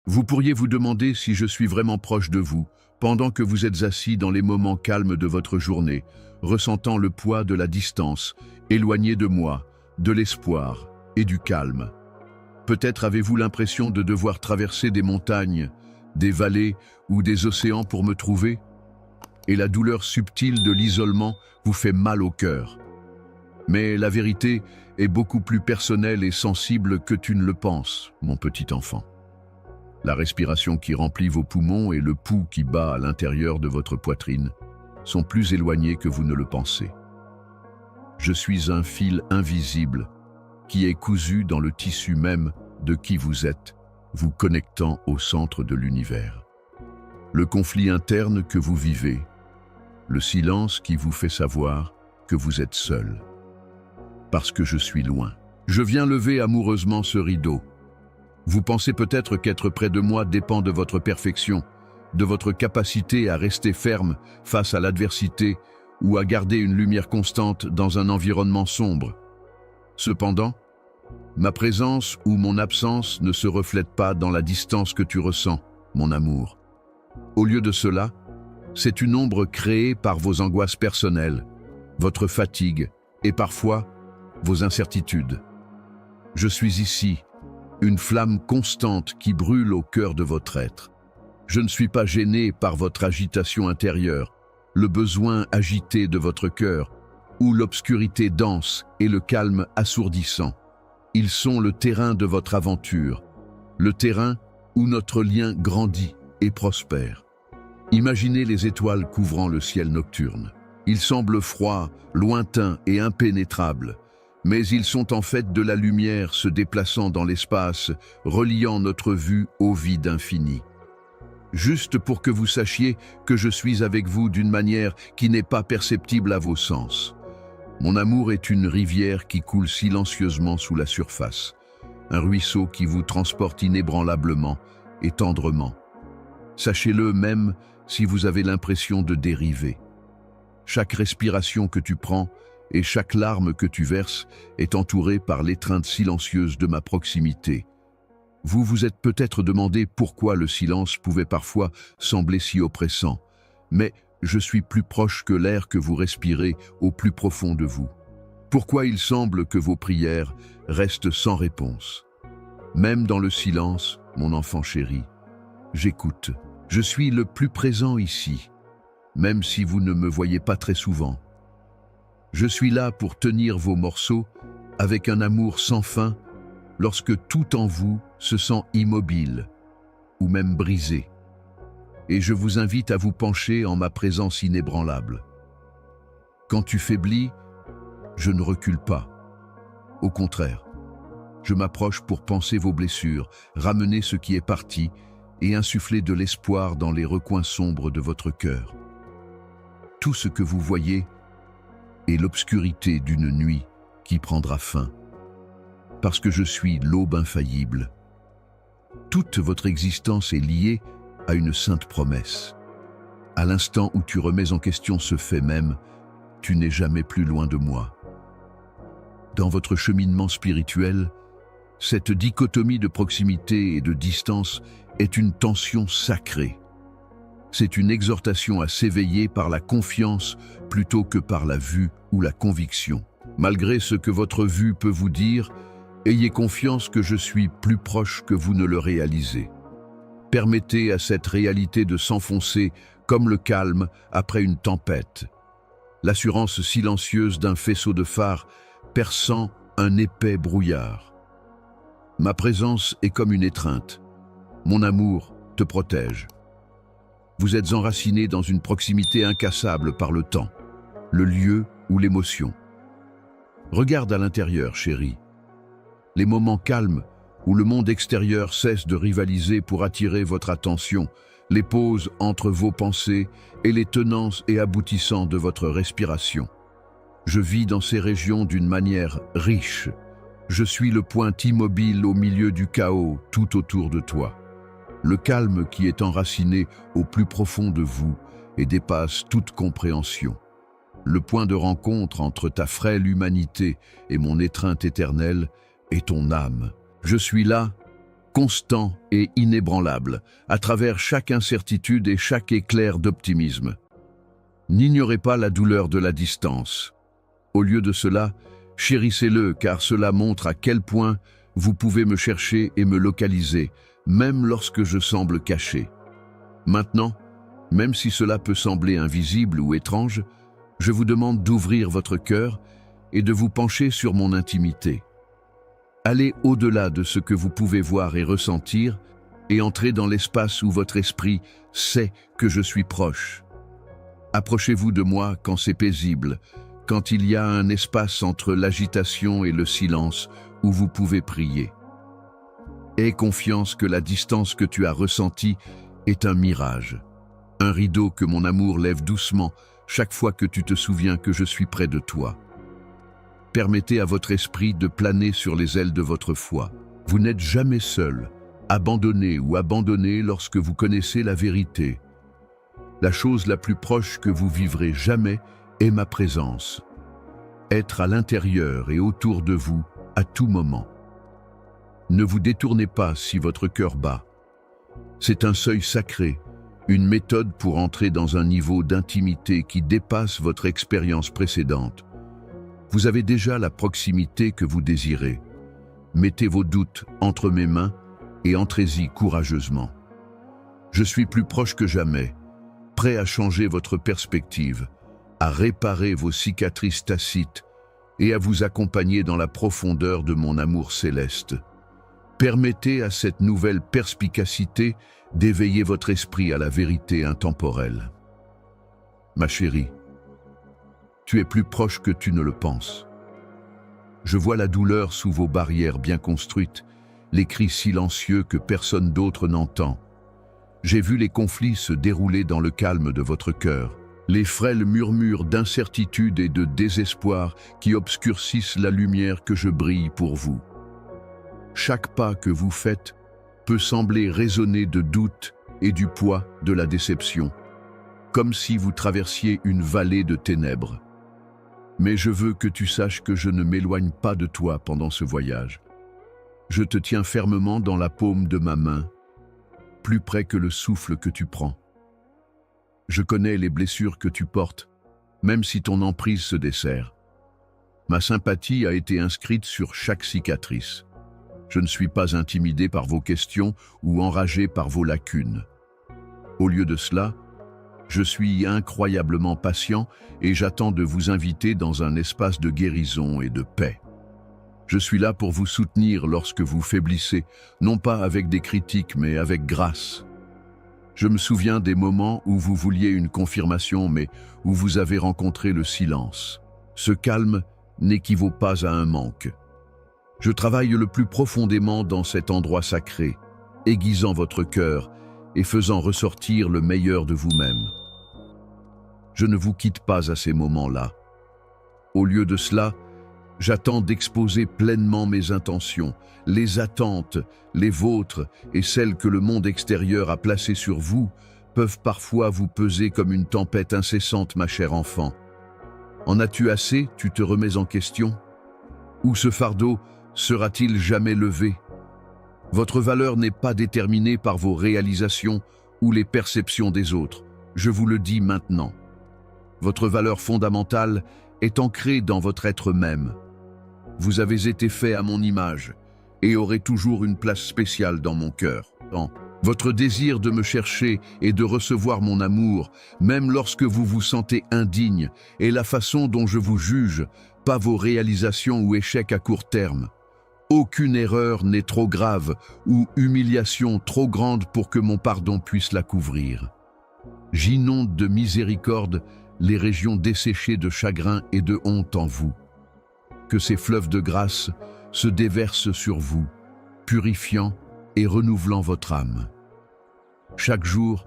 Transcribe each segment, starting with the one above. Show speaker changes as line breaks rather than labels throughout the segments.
Vous pourriez vous demander si je suis vraiment proche de vous, pendant que vous êtes assis dans les moments calmes de votre journée, ressentant le poids de la distance, éloigné de moi, de l'espoir et du calme. Peut-être avez-vous l'impression de devoir traverser des montagnes, des vallées ou des océans pour me trouver, et la douleur subtile de l'isolement vous fait mal au cœur. Mais la vérité est beaucoup plus personnelle et sensible que tu ne le penses, mon petit enfant. La respiration qui remplit vos poumons et le pouls qui bat à l'intérieur de votre poitrine sont plus éloignés que vous ne le pensez. Je suis un fil invisible qui est cousu dans le tissu même de qui vous êtes, vous connectant au centre de l'univers. Le conflit interne que vous vivez, le silence qui vous fait savoir que vous êtes seul. Parce que je suis loin. Je viens lever amoureusement ce rideau. Vous pensez peut-être qu'être près de moi dépend de votre perfection, de votre capacité à rester ferme face à l'adversité ou à garder une lumière constante dans un environnement sombre. Cependant, ma présence ou mon absence ne se reflète pas dans la distance que tu ressens, mon amour. Au lieu de cela, c'est une ombre créée par vos angoisses personnelles, votre fatigue et parfois vos incertitudes. Je suis ici, une flamme constante qui brûle au cœur de votre être. Je ne suis pas gêné par votre agitation intérieure, le besoin agité de votre cœur, ou l'obscurité dense et le calme assourdissant. Ils sont le terrain de votre aventure, le terrain où notre lien grandit et prospère. Imaginez les étoiles couvrant le ciel nocturne. Ils semblent froids, lointains et impénétrables, mais ils sont en fait de la lumière se déplaçant dans l'espace, reliant notre vue au vide infini. Juste pour que vous sachiez que je suis avec vous d'une manière qui n'est pas perceptible à vos sens. Mon amour est une rivière qui coule silencieusement sous la surface, un ruisseau qui vous transporte inébranlablement et tendrement. Sachez-le même si vous avez l'impression de dériver. Chaque respiration que tu prends et chaque larme que tu verses est entourée par l'étreinte silencieuse de ma proximité. Vous vous êtes peut-être demandé pourquoi le silence pouvait parfois sembler si oppressant, mais je suis plus proche que l'air que vous respirez au plus profond de vous. Pourquoi il semble que vos prières restent sans réponse. Même dans le silence, mon enfant chéri, j'écoute. Je suis le plus présent ici, même si vous ne me voyez pas très souvent. Je suis là pour tenir vos morceaux avec un amour sans fin lorsque tout en vous se sent immobile ou même brisé. Et je vous invite à vous pencher en ma présence inébranlable. Quand tu faiblis, je ne recule pas. Au contraire, je m'approche pour panser vos blessures, ramener ce qui est parti et insuffler de l'espoir dans les recoins sombres de votre cœur. Tout ce que vous voyez est l'obscurité d'une nuit qui prendra fin. Parce que je suis l'aube infaillible. Toute votre existence est liée à une sainte promesse. À l'instant où tu remets en question ce fait même, tu n'es jamais plus loin de moi. Dans votre cheminement spirituel, cette dichotomie de proximité et de distance est une tension sacrée. C'est une exhortation à s'éveiller par la confiance plutôt que par la vue ou la conviction. Malgré ce que votre vue peut vous dire, ayez confiance que je suis plus proche que vous ne le réalisez. Permettez à cette réalité de s'enfoncer comme le calme après une tempête. L'assurance silencieuse d'un faisceau de phare perçant un épais brouillard. Ma présence est comme une étreinte. Mon amour te protège. Vous êtes enraciné dans une proximité incassable par le temps, le lieu ou l'émotion. Regarde à l'intérieur, chérie. Les moments calmes où le monde extérieur cesse de rivaliser pour attirer votre attention, les pauses entre vos pensées et les tenants et aboutissants de votre respiration. Je vis dans ces régions d'une manière riche. Je suis le point immobile au milieu du chaos tout autour de toi. Le calme qui est enraciné au plus profond de vous et dépasse toute compréhension. Le point de rencontre entre ta frêle humanité et mon étreinte éternelle est ton âme. Je suis là constant et inébranlable, à travers chaque incertitude et chaque éclair d'optimisme. N'ignorez pas la douleur de la distance. Au lieu de cela, chérissez-le, car cela montre à quel point vous pouvez me chercher et me localiser, même lorsque je semble caché. Maintenant, même si cela peut sembler invisible ou étrange, je vous demande d'ouvrir votre cœur et de vous pencher sur mon intimité. Allez au-delà de ce que vous pouvez voir et ressentir et entrez dans l'espace où votre esprit sait que je suis proche. Approchez-vous de moi quand c'est paisible, quand il y a un espace entre l'agitation et le silence où vous pouvez prier. Aie confiance que la distance que tu as ressentie est un mirage, un rideau que mon amour lève doucement chaque fois que tu te souviens que je suis près de toi. Permettez à votre esprit de planer sur les ailes de votre foi. Vous n'êtes jamais seul, abandonné ou abandonné lorsque vous connaissez la vérité. La chose la plus proche que vous vivrez jamais est ma présence. Être à l'intérieur et autour de vous à tout moment. Ne vous détournez pas si votre cœur bat. C'est un seuil sacré, une méthode pour entrer dans un niveau d'intimité qui dépasse votre expérience précédente. Vous avez déjà la proximité que vous désirez. Mettez vos doutes entre mes mains et entrez-y courageusement. Je suis plus proche que jamais, prêt à changer votre perspective, à réparer vos cicatrices tacites et à vous accompagner dans la profondeur de mon amour céleste. Permettez à cette nouvelle perspicacité d'éveiller votre esprit à la vérité intemporelle. Ma chérie, tu es plus proche que tu ne le penses. Je vois la douleur sous vos barrières bien construites, les cris silencieux que personne d'autre n'entend. J'ai vu les conflits se dérouler dans le calme de votre cœur, les frêles murmures d'incertitude et de désespoir qui obscurcissent la lumière que je brille pour vous. Chaque pas que vous faites peut sembler résonner de doute et du poids de la déception, comme si vous traversiez une vallée de ténèbres. Mais je veux que tu saches que je ne m'éloigne pas de toi pendant ce voyage. Je te tiens fermement dans la paume de ma main, plus près que le souffle que tu prends. Je connais les blessures que tu portes, même si ton emprise se desserre. Ma sympathie a été inscrite sur chaque cicatrice. Je ne suis pas intimidé par vos questions ou enragé par vos lacunes. Au lieu de cela, je suis incroyablement patient et j'attends de vous inviter dans un espace de guérison et de paix. Je suis là pour vous soutenir lorsque vous faiblissez, non pas avec des critiques mais avec grâce. Je me souviens des moments où vous vouliez une confirmation mais où vous avez rencontré le silence. Ce calme n'équivaut pas à un manque. Je travaille le plus profondément dans cet endroit sacré, aiguisant votre cœur et faisant ressortir le meilleur de vous-même. Je ne vous quitte pas à ces moments-là. Au lieu de cela, j'attends d'exposer pleinement mes intentions, les attentes, les vôtres et celles que le monde extérieur a placées sur vous peuvent parfois vous peser comme une tempête incessante, ma chère enfant. En as-tu assez, tu te remets en question? Ou ce fardeau sera-t-il jamais levé? Votre valeur n'est pas déterminée par vos réalisations ou les perceptions des autres. Je vous le dis maintenant. Votre valeur fondamentale est ancrée dans votre être même. Vous avez été fait à mon image et aurez toujours une place spéciale dans mon cœur. Votre désir de me chercher et de recevoir mon amour, même lorsque vous vous sentez indigne, et la façon dont je vous juge, pas vos réalisations ou échecs à court terme. Aucune erreur n'est trop grave ou humiliation trop grande pour que mon pardon puisse la couvrir. J'inonde de miséricorde les régions desséchées de chagrin et de honte en vous. Que ces fleuves de grâce se déversent sur vous, purifiant et renouvelant votre âme. Chaque jour,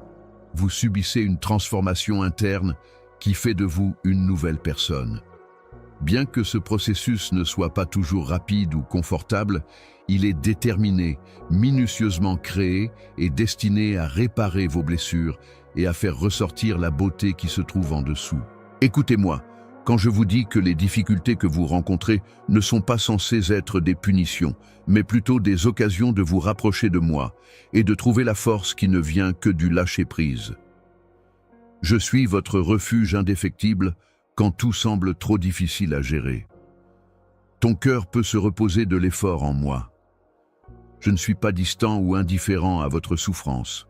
vous subissez une transformation interne qui fait de vous une nouvelle personne. Bien que ce processus ne soit pas toujours rapide ou confortable, il est déterminé, minutieusement créé et destiné à réparer vos blessures et à faire ressortir la beauté qui se trouve en dessous. Écoutez-moi, quand je vous dis que les difficultés que vous rencontrez ne sont pas censées être des punitions, mais plutôt des occasions de vous rapprocher de moi et de trouver la force qui ne vient que du lâcher-prise. Je suis votre refuge indéfectible quand tout semble trop difficile à gérer. Ton cœur peut se reposer de l'effort en moi. Je ne suis pas distant ou indifférent à votre souffrance.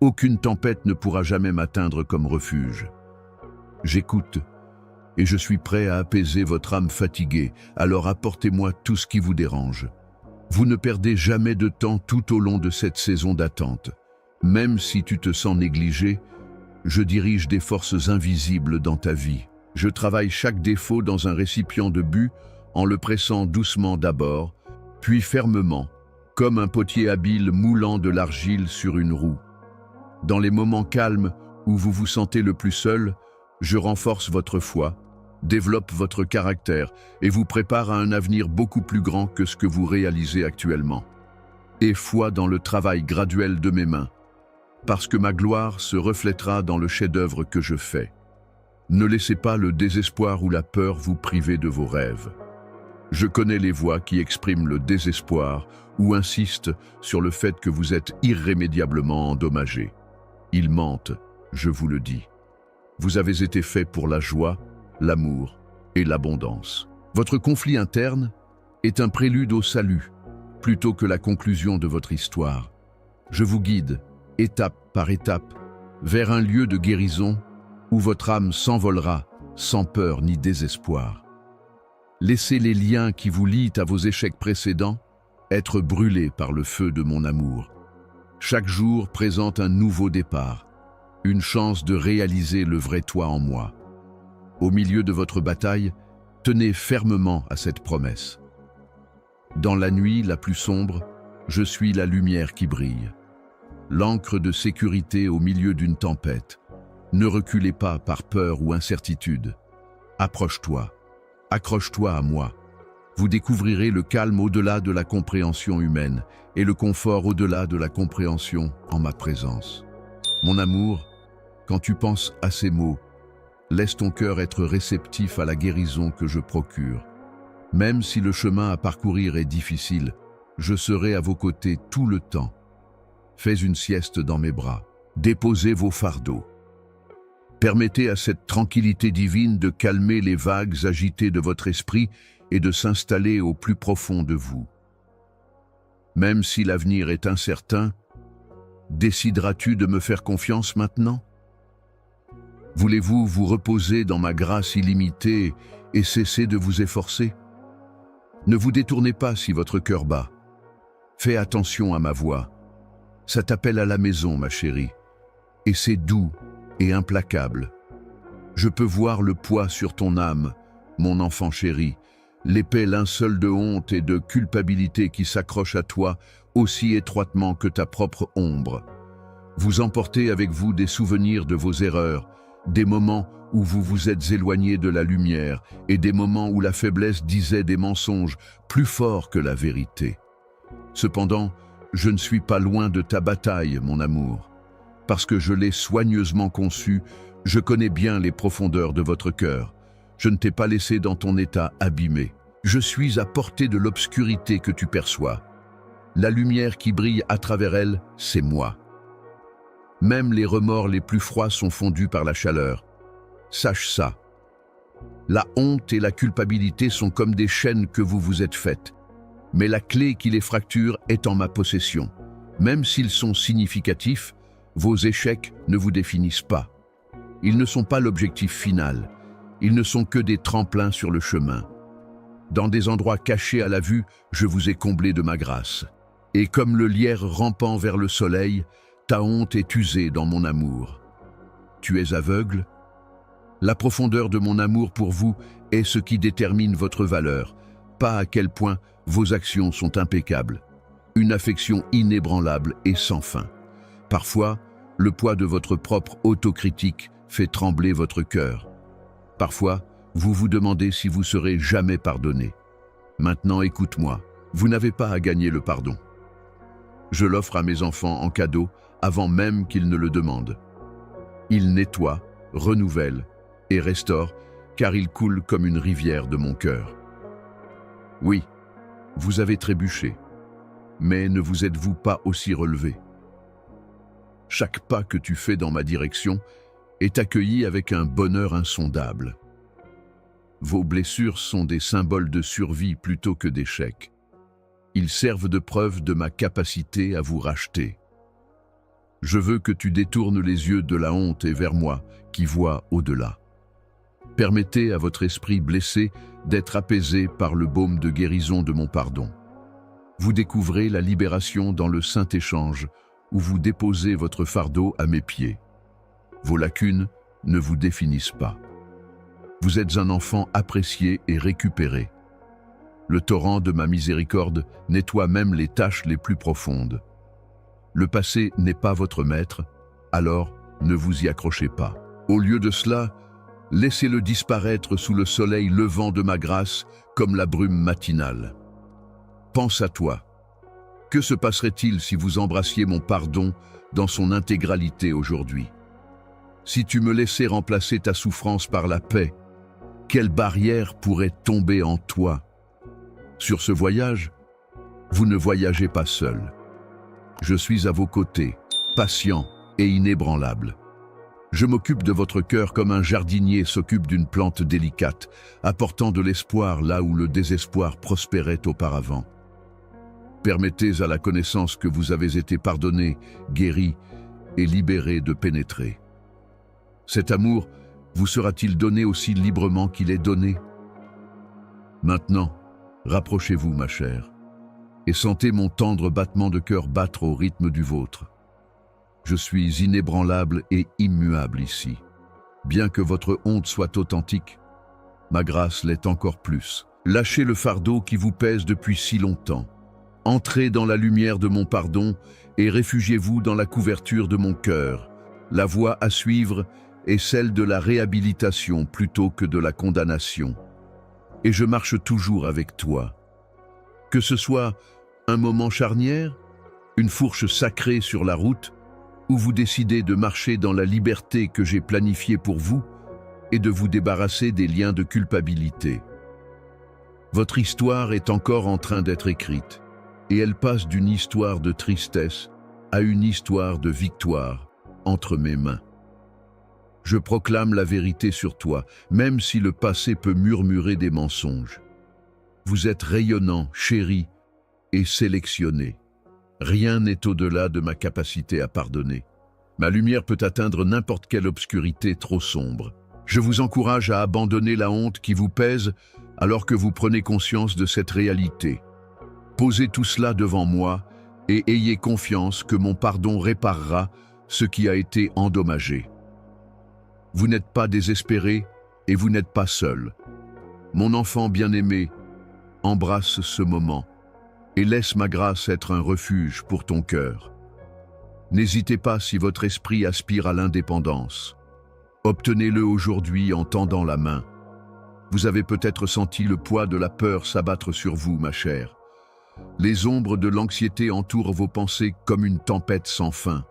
Aucune tempête ne pourra jamais m'atteindre comme refuge. J'écoute et je suis prêt à apaiser votre âme fatiguée, alors apportez-moi tout ce qui vous dérange. Vous ne perdez jamais de temps tout au long de cette saison d'attente. Même si tu te sens négligé, je dirige des forces invisibles dans ta vie. Je travaille chaque défaut dans un récipient de but en le pressant doucement d'abord, puis fermement, comme un potier habile moulant de l'argile sur une roue. Dans les moments calmes où vous vous sentez le plus seul, je renforce votre foi, développe votre caractère et vous prépare à un avenir beaucoup plus grand que ce que vous réalisez actuellement. Aie foi dans le travail graduel de mes mains, parce que ma gloire se reflètera dans le chef-d'œuvre que je fais. Ne laissez pas le désespoir ou la peur vous priver de vos rêves. Je connais les voix qui expriment le désespoir ou insistent sur le fait que vous êtes irrémédiablement endommagé. Ils mentent, je vous le dis. Vous avez été fait pour la joie, l'amour et l'abondance. Votre conflit interne est un prélude au salut, plutôt que la conclusion de votre histoire. Je vous guide, étape par étape, vers un lieu de guérison où votre âme s'envolera sans peur ni désespoir. Laissez les liens qui vous lient à vos échecs précédents être brûlés par le feu de mon amour. Chaque jour présente un nouveau départ, une chance de réaliser le vrai toi en moi. Au milieu de votre bataille, tenez fermement à cette promesse. Dans la nuit la plus sombre, je suis la lumière qui brille. L'ancre de sécurité au milieu d'une tempête. Ne reculez pas par peur ou incertitude. Approche-toi, accroche-toi à moi. Vous découvrirez le calme au-delà de la compréhension humaine et le confort au-delà de la compréhension en ma présence. Mon amour, quand tu penses à ces mots, laisse ton cœur être réceptif à la guérison que je procure. Même si le chemin à parcourir est difficile, je serai à vos côtés tout le temps. Fais une sieste dans mes bras, déposez vos fardeaux. Permettez à cette tranquillité divine de calmer les vagues agitées de votre esprit et de s'installer au plus profond de vous. Même si l'avenir est incertain, décideras-tu de me faire confiance maintenant? Voulez-vous vous reposer dans ma grâce illimitée et cesser de vous efforcer? Ne vous détournez pas si votre cœur bat. Fais attention à ma voix. Ça t'appelle à la maison, ma chérie. Et c'est doux et implacable. Je peux voir le poids sur ton âme, mon enfant chéri, l'épais linceul de honte et de culpabilité qui s'accroche à toi aussi étroitement que ta propre ombre. Vous emportez avec vous des souvenirs de vos erreurs, des moments où vous vous êtes éloigné de la lumière et des moments où la faiblesse disait des mensonges plus forts que la vérité. Cependant, je ne suis pas loin de ta bataille, mon amour. Parce que je l'ai soigneusement conçue, je connais bien les profondeurs de votre cœur. Je ne t'ai pas laissé dans ton état abîmé. Je suis à portée de l'obscurité que tu perçois. La lumière qui brille à travers elle, c'est moi. Même les remords les plus froids sont fondus par la chaleur. Sache ça. La honte et la culpabilité sont comme des chaînes que vous vous êtes faites. Mais la clé qui les fracture est en ma possession. Même s'ils sont significatifs, vos échecs ne vous définissent pas. Ils ne sont pas l'objectif final. Ils ne sont que des tremplins sur le chemin. Dans des endroits cachés à la vue, je vous ai comblé de ma grâce. Et comme le lierre rampant vers le soleil, ta honte est usée dans mon amour. Tu es aveugle? La profondeur de mon amour pour vous est ce qui détermine votre valeur, pas à quel point vos actions sont impeccables. Une affection inébranlable et sans fin. Parfois, le poids de votre propre autocritique fait trembler votre cœur. Parfois, vous vous demandez si vous serez jamais pardonné. Maintenant, écoute-moi, vous n'avez pas à gagner le pardon. Je l'offre à mes enfants en cadeau avant même qu'ils ne le demandent. Il nettoie, renouvelle et restaure car il coule comme une rivière de mon cœur. Oui, vous avez trébuché, mais ne vous êtes-vous pas aussi relevé? Chaque pas que tu fais dans ma direction est accueilli avec un bonheur insondable. Vos blessures sont des symboles de survie plutôt que d'échec. Ils servent de preuve de ma capacité à vous racheter. Je veux que tu détournes les yeux de la honte et vers moi, qui vois au-delà. Permettez à votre esprit blessé d'être apaisé par le baume de guérison de mon pardon. Vous découvrez la libération dans le saint échange où vous déposez votre fardeau à mes pieds. Vos lacunes ne vous définissent pas. Vous êtes un enfant apprécié et récupéré. Le torrent de ma miséricorde nettoie même les taches les plus profondes. Le passé n'est pas votre maître, alors ne vous y accrochez pas. Au lieu de cela, laissez-le disparaître sous le soleil levant de ma grâce comme la brume matinale. Pense à toi. Que se passerait-il si vous embrassiez mon pardon dans son intégralité aujourd'hui? Si tu me laissais remplacer ta souffrance par la paix, quelle barrière pourrait tomber en toi? Sur ce voyage, vous ne voyagez pas seul. Je suis à vos côtés, patient et inébranlable. Je m'occupe de votre cœur comme un jardinier s'occupe d'une plante délicate, apportant de l'espoir là où le désespoir prospérait auparavant. Permettez à la connaissance que vous avez été pardonné, guéri et libéré de pénétrer. Cet amour vous sera-t-il donné aussi librement qu'il est donné? Maintenant, rapprochez-vous, ma chère, et sentez mon tendre battement de cœur battre au rythme du vôtre. Je suis inébranlable et immuable ici. Bien que votre honte soit authentique, ma grâce l'est encore plus. Lâchez le fardeau qui vous pèse depuis si longtemps. Entrez dans la lumière de mon pardon et réfugiez-vous dans la couverture de mon cœur. La voie à suivre est celle de la réhabilitation plutôt que de la condamnation. Et je marche toujours avec toi. Que ce soit un moment charnière, une fourche sacrée sur la route, où vous décidez de marcher dans la liberté que j'ai planifiée pour vous et de vous débarrasser des liens de culpabilité. Votre histoire est encore en train d'être écrite, et elle passe d'une histoire de tristesse à une histoire de victoire entre mes mains. Je proclame la vérité sur toi, même si le passé peut murmurer des mensonges. Vous êtes rayonnant, chéri et sélectionné. Rien n'est au-delà de ma capacité à pardonner. Ma lumière peut atteindre n'importe quelle obscurité trop sombre. Je vous encourage à abandonner la honte qui vous pèse alors que vous prenez conscience de cette réalité. Posez tout cela devant moi et ayez confiance que mon pardon réparera ce qui a été endommagé. Vous n'êtes pas désespéré et vous n'êtes pas seul. Mon enfant bien-aimé, embrasse ce moment et laisse ma grâce être un refuge pour ton cœur. N'hésitez pas si votre esprit aspire à l'indépendance. Obtenez-le aujourd'hui en tendant la main. Vous avez peut-être senti le poids de la peur s'abattre sur vous, ma chère. Les ombres de l'anxiété entourent vos pensées comme une tempête sans fin.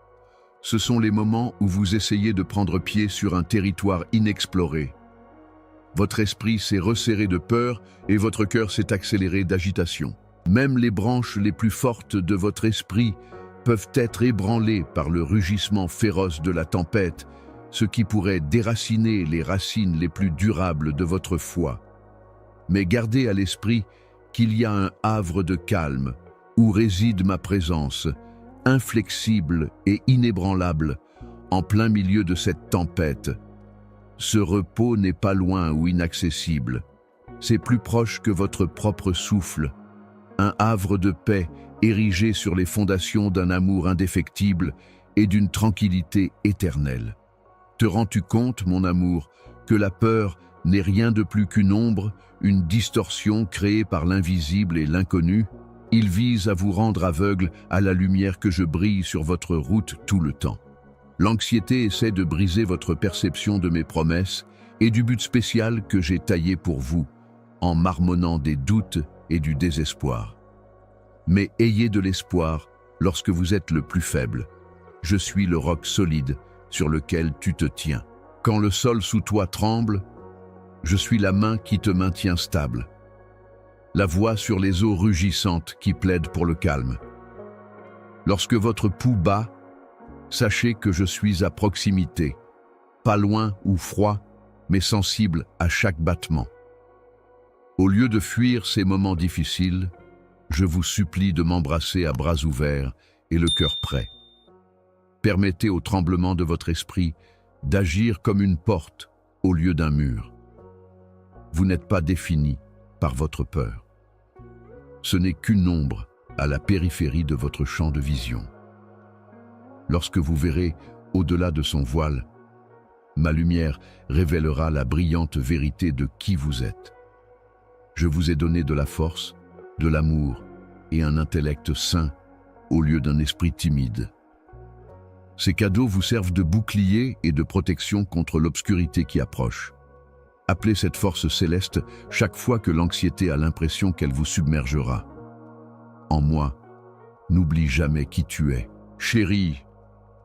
Ce sont les moments où vous essayez de prendre pied sur un territoire inexploré. Votre esprit s'est resserré de peur et votre cœur s'est accéléré d'agitation. Même les branches les plus fortes de votre esprit peuvent être ébranlées par le rugissement féroce de la tempête, ce qui pourrait déraciner les racines les plus durables de votre foi. Mais gardez à l'esprit qu'il y a un havre de calme où réside ma présence, inflexible et inébranlable, en plein milieu de cette tempête. Ce repos n'est pas loin ou inaccessible. C'est plus proche que votre propre souffle. Un havre de paix érigé sur les fondations d'un amour indéfectible et d'une tranquillité éternelle. Te rends-tu compte, mon amour, que la peur n'est rien de plus qu'une ombre, une distorsion créée par l'invisible et l'inconnu? Il vise à vous rendre aveugle à la lumière que je brille sur votre route tout le temps. L'anxiété essaie de briser votre perception de mes promesses et du but spécial que j'ai taillé pour vous, en marmonnant des doutes et du désespoir. Mais ayez de l'espoir lorsque vous êtes le plus faible. Je suis le roc solide sur lequel tu te tiens. Quand le sol sous toi tremble, Je suis la main qui te maintient stable. La voix sur les eaux rugissantes qui plaide pour le calme. Lorsque votre pouls bat, sachez que je suis à proximité, pas loin ou froid, mais sensible à chaque battement. Au lieu de fuir ces moments difficiles, je vous supplie de m'embrasser à bras ouverts et le cœur prêt. Permettez au tremblement de votre esprit d'agir comme une porte au lieu d'un mur. Vous n'êtes pas défini par votre peur. Ce n'est qu'une ombre à la périphérie de votre champ de vision. Lorsque vous verrez au-delà de son voile, ma lumière révélera la brillante vérité de qui vous êtes. Je vous ai donné de la force, de l'amour et un intellect sain au lieu d'un esprit timide. Ces cadeaux vous servent de bouclier et de protection contre l'obscurité qui approche. Appelez cette force céleste chaque fois que l'anxiété a l'impression qu'elle vous submergera. En moi, n'oublie jamais qui tu es, chéri,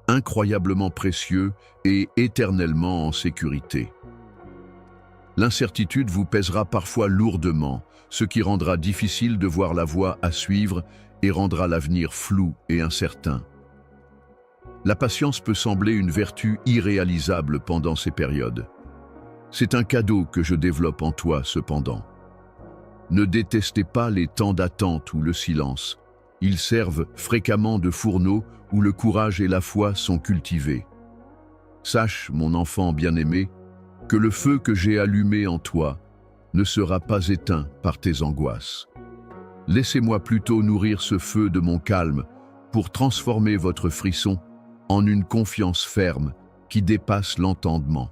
incroyablement précieux et éternellement en sécurité. L'incertitude vous pèsera parfois lourdement, ce qui rendra difficile de voir la voie à suivre et rendra l'avenir flou et incertain. La patience peut sembler une vertu irréalisable pendant ces périodes. C'est un cadeau que je développe en toi cependant. Ne détestez pas les temps d'attente ou le silence. Ils servent fréquemment de fourneau où le courage et la foi sont cultivés. Sache, mon enfant bien-aimé, que le feu que j'ai allumé en toi ne sera pas éteint par tes angoisses. Laissez-moi plutôt nourrir ce feu de mon calme pour transformer votre frisson en une confiance ferme qui dépasse l'entendement.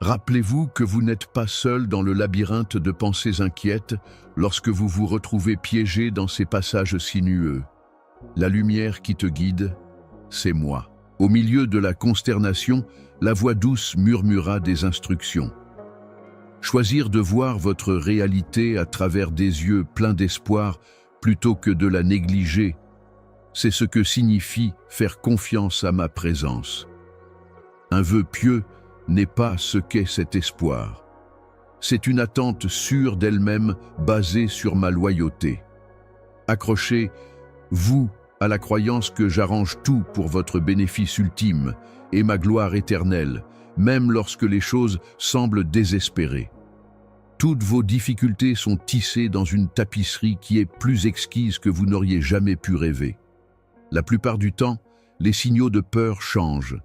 Rappelez-vous que vous n'êtes pas seul dans le labyrinthe de pensées inquiètes lorsque vous vous retrouvez piégé dans ces passages sinueux. La lumière qui te guide, c'est moi. Au milieu de la consternation, la voix douce murmura des instructions. Choisir de voir votre réalité à travers des yeux pleins d'espoir plutôt que de la négliger, c'est ce que signifie faire confiance à ma présence. Un vœu pieux n'est pas ce qu'est cet espoir. C'est une attente sûre d'elle-même basée sur ma loyauté. Accrochez-vous à la croyance que j'arrange tout pour votre bénéfice ultime et ma gloire éternelle, même lorsque les choses semblent désespérées. Toutes vos difficultés sont tissées dans une tapisserie qui est plus exquise que vous n'auriez jamais pu rêver. La plupart du temps, les signaux de peur changent.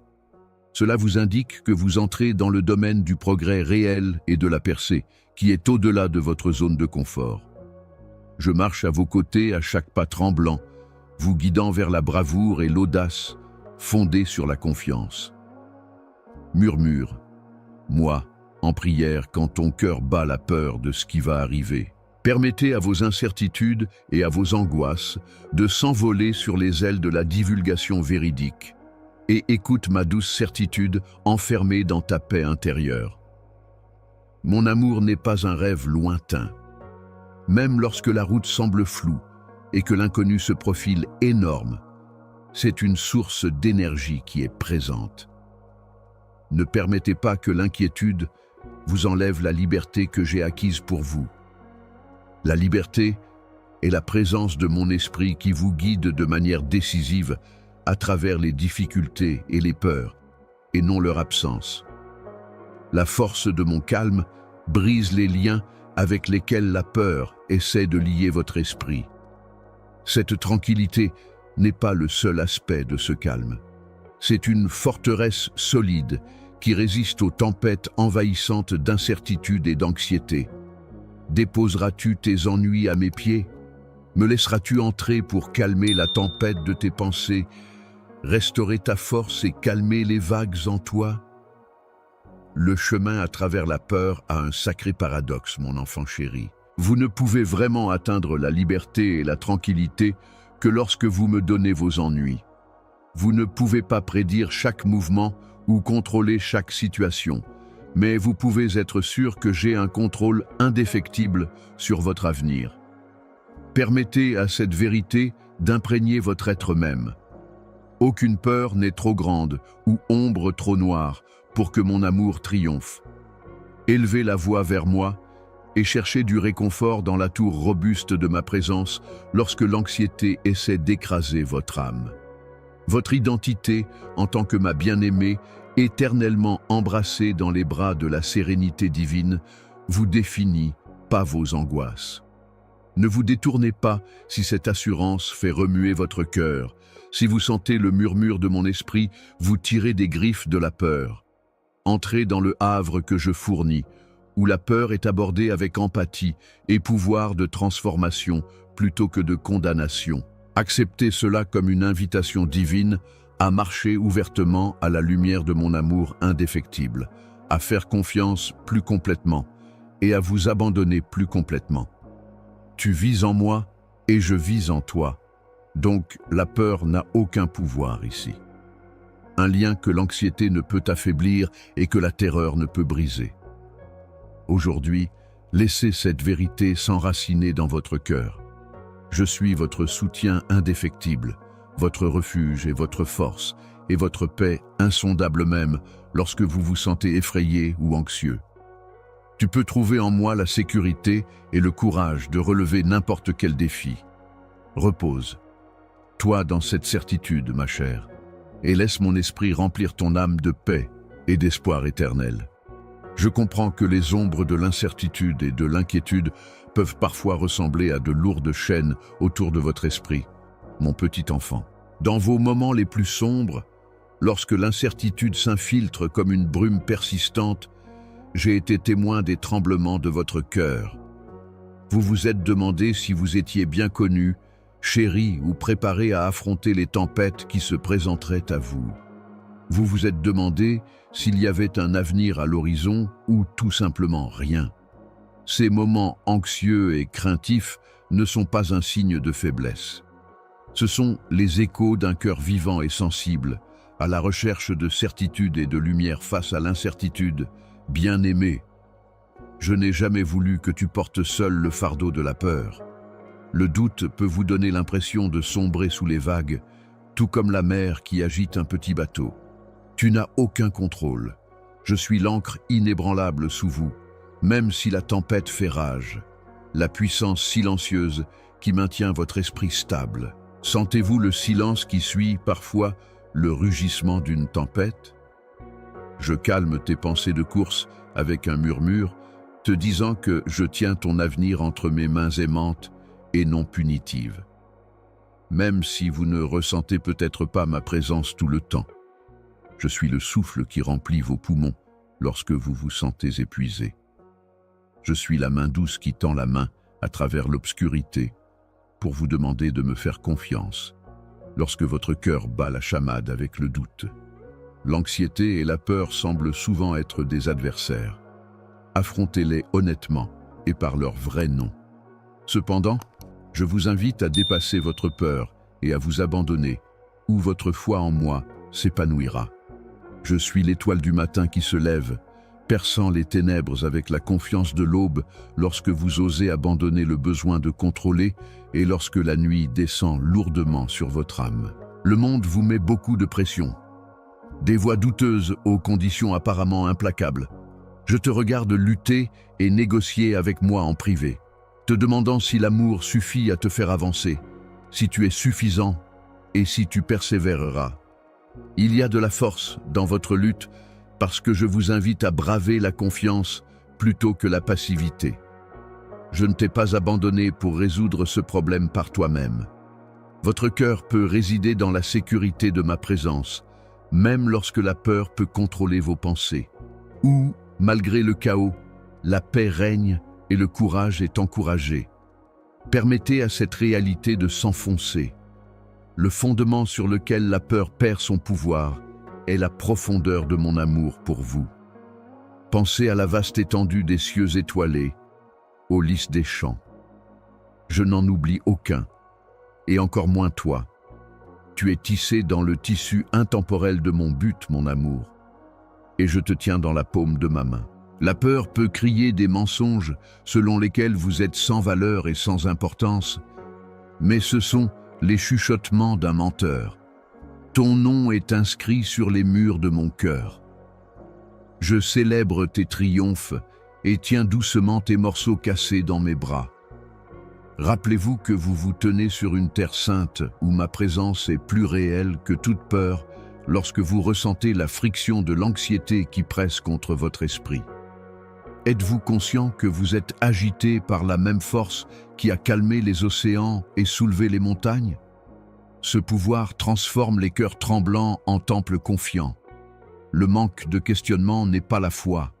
Cela vous indique que vous entrez dans le domaine du progrès réel et de la percée, qui est au-delà de votre zone de confort. Je marche à vos côtés à chaque pas tremblant, vous guidant vers la bravoure et l'audace, fondée sur la confiance. Murmure, moi, en prière quand ton cœur bat la peur de ce qui va arriver. Permettez à vos incertitudes et à vos angoisses de s'envoler sur les ailes de la divulgation véridique. Et écoute ma douce certitude enfermée dans ta paix intérieure. Mon amour n'est pas un rêve lointain. Même lorsque la route semble floue et que l'inconnu se profile énorme, c'est une source d'énergie qui est présente. Ne permettez pas que l'inquiétude vous enlève la liberté que j'ai acquise pour vous. La liberté est la présence de mon esprit qui vous guide de manière décisive à travers les difficultés et les peurs, et non leur absence. La force de mon calme brise les liens avec lesquels la peur essaie de lier votre esprit. Cette tranquillité n'est pas le seul aspect de ce calme. C'est une forteresse solide qui résiste aux tempêtes envahissantes d'incertitude et d'anxiété. Déposeras-tu tes ennuis à mes pieds? Me laisseras-tu entrer pour calmer la tempête de tes pensées, restaurer ta force et calmer les vagues en toi? Le chemin à travers la peur a un sacré paradoxe, mon enfant chéri. Vous ne pouvez vraiment atteindre la liberté et la tranquillité que lorsque vous me donnez vos ennuis. Vous ne pouvez pas prédire chaque mouvement ou contrôler chaque situation, mais vous pouvez être sûr que j'ai un contrôle indéfectible sur votre avenir. Permettez à cette vérité d'imprégner votre être même. Aucune peur n'est trop grande ou ombre trop noire pour que mon amour triomphe. Élevez la voix vers moi et cherchez du réconfort dans la tour robuste de ma présence lorsque l'anxiété essaie d'écraser votre âme. Votre identité, en tant que ma bien-aimée, éternellement embrassée dans les bras de la sérénité divine, vous définit, pas vos angoisses. Ne vous détournez pas si cette assurance fait remuer votre cœur. Si vous sentez le murmure de mon esprit, vous tirez des griffes de la peur. Entrez dans le havre que je fournis, où la peur est abordée avec empathie et pouvoir de transformation plutôt que de condamnation. Acceptez cela comme une invitation divine à marcher ouvertement à la lumière de mon amour indéfectible, à faire confiance plus complètement et à vous abandonner plus complètement. Tu vis en moi et je vis en toi, donc la peur n'a aucun pouvoir ici. Un lien que l'anxiété ne peut affaiblir et que la terreur ne peut briser. Aujourd'hui, laissez cette vérité s'enraciner dans votre cœur. Je suis votre soutien indéfectible, votre refuge et votre force, et votre paix insondable même lorsque vous vous sentez effrayé ou anxieux. Tu peux trouver en moi la sécurité et le courage de relever n'importe quel défi. Repose, toi dans cette certitude, ma chère, et laisse mon esprit remplir ton âme de paix et d'espoir éternel. Je comprends que les ombres de l'incertitude et de l'inquiétude peuvent parfois ressembler à de lourdes chaînes autour de votre esprit, mon petit enfant. Dans vos moments les plus sombres, lorsque l'incertitude s'infiltre comme une brume persistante, j'ai été témoin des tremblements de votre cœur. Vous vous êtes demandé si vous étiez bien connu, chéri ou préparé à affronter les tempêtes qui se présenteraient à vous. Vous vous êtes demandé s'il y avait un avenir à l'horizon ou tout simplement rien. Ces moments anxieux et craintifs ne sont pas un signe de faiblesse. Ce sont les échos d'un cœur vivant et sensible, à la recherche de certitude et de lumière face à l'incertitude. Bien-aimé, je n'ai jamais voulu que tu portes seul le fardeau de la peur. Le doute peut vous donner l'impression de sombrer sous les vagues, tout comme la mer qui agite un petit bateau. Tu n'as aucun contrôle. Je suis l'ancre inébranlable sous vous, même si la tempête fait rage, la puissance silencieuse qui maintient votre esprit stable. Sentez-vous le silence qui suit parfois le rugissement d'une tempête? Je calme tes pensées de course avec un murmure, te disant que je tiens ton avenir entre mes mains aimantes et non punitives. Même si vous ne ressentez peut-être pas ma présence tout le temps, je suis le souffle qui remplit vos poumons lorsque vous vous sentez épuisé. Je suis la main douce qui tend la main à travers l'obscurité pour vous demander de me faire confiance lorsque votre cœur bat la chamade avec le doute. L'anxiété et la peur semblent souvent être des adversaires. Affrontez-les honnêtement et par leur vrai nom. Cependant, je vous invite à dépasser votre peur et à vous abandonner, où votre foi en moi s'épanouira. Je suis l'étoile du matin qui se lève, perçant les ténèbres avec la confiance de l'aube lorsque vous osez abandonner le besoin de contrôler et lorsque la nuit descend lourdement sur votre âme. Le monde vous met beaucoup de pression. Des voix douteuses aux conditions apparemment implacables. Je te regarde lutter et négocier avec moi en privé, te demandant si l'amour suffit à te faire avancer, si tu es suffisant et si tu persévéreras. Il y a de la force dans votre lutte parce que je vous invite à braver la confiance plutôt que la passivité. Je ne t'ai pas abandonné pour résoudre ce problème par toi-même. Votre cœur peut résider dans la sécurité de ma présence, même lorsque la peur peut contrôler vos pensées. Ou, malgré le chaos, la paix règne et le courage est encouragé. Permettez à cette réalité de s'enfoncer. Le fondement sur lequel la peur perd son pouvoir est la profondeur de mon amour pour vous. Pensez à la vaste étendue des cieux étoilés, aux lys des champs. Je n'en oublie aucun, et encore moins toi. Tu es tissé dans le tissu intemporel de mon but, mon amour, et je te tiens dans la paume de ma main. La peur peut crier des mensonges selon lesquels vous êtes sans valeur et sans importance, mais ce sont les chuchotements d'un menteur. Ton nom est inscrit sur les murs de mon cœur. Je célèbre tes triomphes et tiens doucement tes morceaux cassés dans mes bras. Rappelez-vous que vous vous tenez sur une terre sainte où ma présence est plus réelle que toute peur lorsque vous ressentez la friction de l'anxiété qui presse contre votre esprit. Êtes-vous conscient que vous êtes agité par la même force qui a calmé les océans et soulevé les montagnes? Ce pouvoir transforme les cœurs tremblants en temples confiants. Le manque de questionnement n'est pas la foi.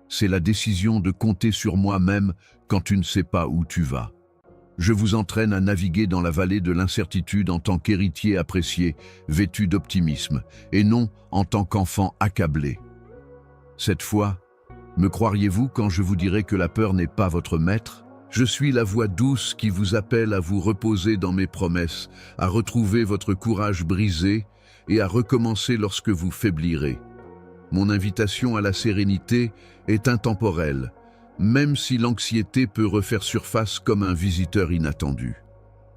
C'est la décision de compter sur moi-même quand tu ne sais pas où tu vas. Je vous entraîne à naviguer dans la vallée de l'incertitude en tant qu'héritier apprécié, vêtu d'optimisme, et non en tant qu'enfant accablé. Cette fois, me croiriez-vous quand je vous dirai que la peur n'est pas votre maître? Je suis la voix douce qui vous appelle à vous reposer dans mes promesses, à retrouver votre courage brisé et à recommencer lorsque vous faiblirez. Mon invitation à la sérénité est intemporelle, même si l'anxiété peut refaire surface comme un visiteur inattendu.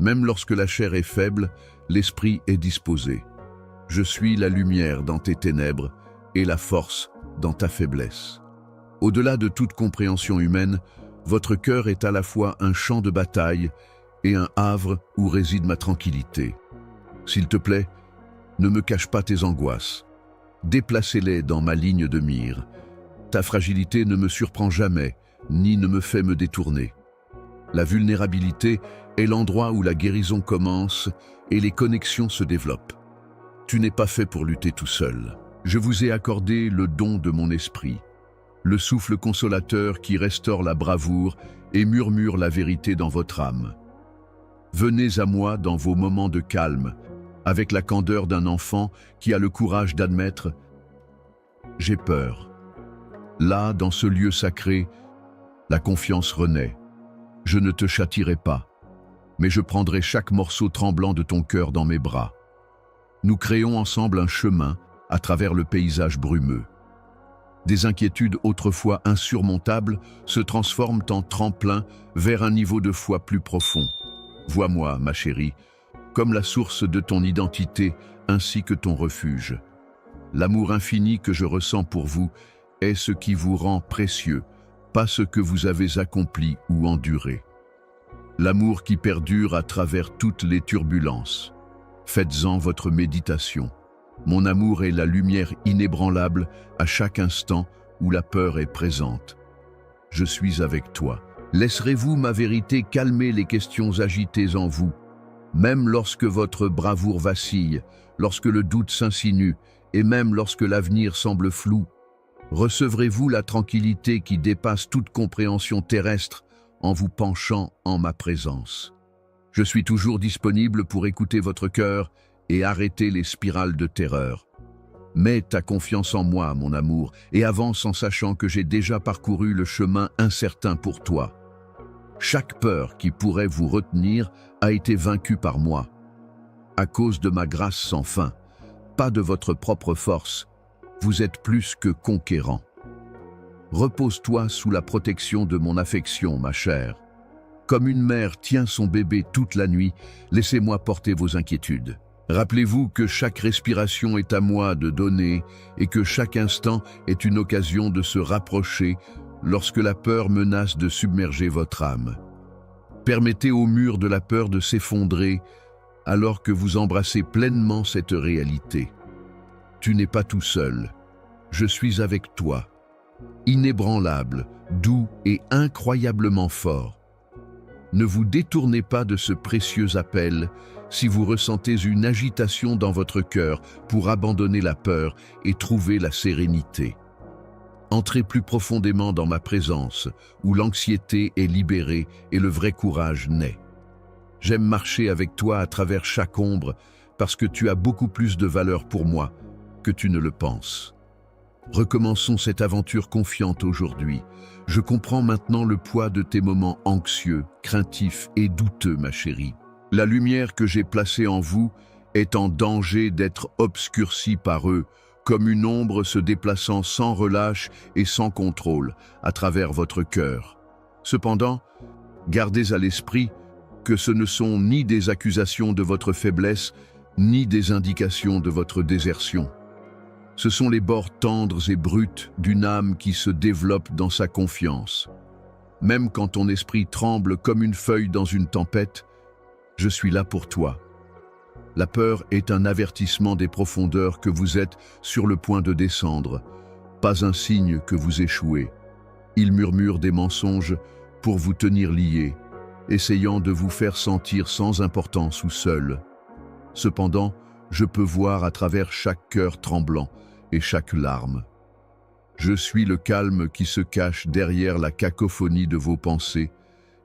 Même lorsque la chair est faible, l'esprit est disposé. Je suis la lumière dans tes ténèbres et la force dans ta faiblesse. Au-delà de toute compréhension humaine, votre cœur est à la fois un champ de bataille et un havre où réside ma tranquillité. S'il te plaît, ne me cache pas tes angoisses. Déplacez-les dans ma ligne de mire. Ta fragilité ne me surprend jamais, ni ne me fait me détourner. La vulnérabilité est l'endroit où la guérison commence et les connexions se développent. Tu n'es pas fait pour lutter tout seul. Je vous ai accordé le don de mon esprit, le souffle consolateur qui restaure la bravoure et murmure la vérité dans votre âme. Venez à moi dans vos moments de calme, avec la candeur d'un enfant qui a le courage d'admettre « J'ai peur ». Là, dans ce lieu sacré, la confiance renaît. Je ne te châtierai pas, mais je prendrai chaque morceau tremblant de ton cœur dans mes bras. Nous créons ensemble un chemin à travers le paysage brumeux. Des inquiétudes autrefois insurmontables se transforment en tremplin vers un niveau de foi plus profond. Vois-moi, ma chérie, comme la source de ton identité ainsi que ton refuge. L'amour infini que je ressens pour vous est ce qui vous rend précieux, pas ce que vous avez accompli ou enduré. L'amour qui perdure à travers toutes les turbulences. Faites-en votre méditation. Mon amour est la lumière inébranlable à chaque instant où la peur est présente. Je suis avec toi. Laisserez-vous ma vérité calmer les questions agitées en vous, même lorsque votre bravoure vacille, lorsque le doute s'insinue et même lorsque l'avenir semble flou? Recevrez-vous la tranquillité qui dépasse toute compréhension terrestre en vous penchant en ma présence? Je suis toujours disponible pour écouter votre cœur et arrêter les spirales de terreur. Mets ta confiance en moi, mon amour, et avance en sachant que j'ai déjà parcouru le chemin incertain pour toi. Chaque peur qui pourrait vous retenir a été vaincue par moi. À cause de ma grâce sans fin, pas de votre propre force, vous êtes plus que conquérant. Repose-toi sous la protection de mon affection, ma chère. Comme une mère tient son bébé toute la nuit, laissez-moi porter vos inquiétudes. Rappelez-vous que chaque respiration est à moi de donner et que chaque instant est une occasion de se rapprocher lorsque la peur menace de submerger votre âme. Permettez au mur de la peur de s'effondrer alors que vous embrassez pleinement cette réalité. Tu n'es pas tout seul. Je suis avec toi. Inébranlable, doux et incroyablement fort. Ne vous détournez pas de ce précieux appel si vous ressentez une agitation dans votre cœur pour abandonner la peur et trouver la sérénité. Entrez plus profondément dans ma présence, où l'anxiété est libérée et le vrai courage naît. J'aime marcher avec toi à travers chaque ombre parce que tu as beaucoup plus de valeur pour moi que tu ne le penses. Recommençons cette aventure confiante aujourd'hui. Je comprends maintenant le poids de tes moments anxieux, craintifs et douteux, ma chérie. La lumière que j'ai placée en vous est en danger d'être obscurcie par eux, comme une ombre se déplaçant sans relâche et sans contrôle à travers votre cœur. Cependant, gardez à l'esprit que ce ne sont ni des accusations de votre faiblesse, ni des indications de votre désertion. Ce sont les bords tendres et bruts d'une âme qui se développe dans sa confiance. Même quand ton esprit tremble comme une feuille dans une tempête, je suis là pour toi. La peur est un avertissement des profondeurs que vous êtes sur le point de descendre, pas un signe que vous échouez. Il murmure des mensonges pour vous tenir liés, essayant de vous faire sentir sans importance ou seul. Cependant, je peux voir à travers chaque cœur tremblant et chaque larme. Je suis le calme qui se cache derrière la cacophonie de vos pensées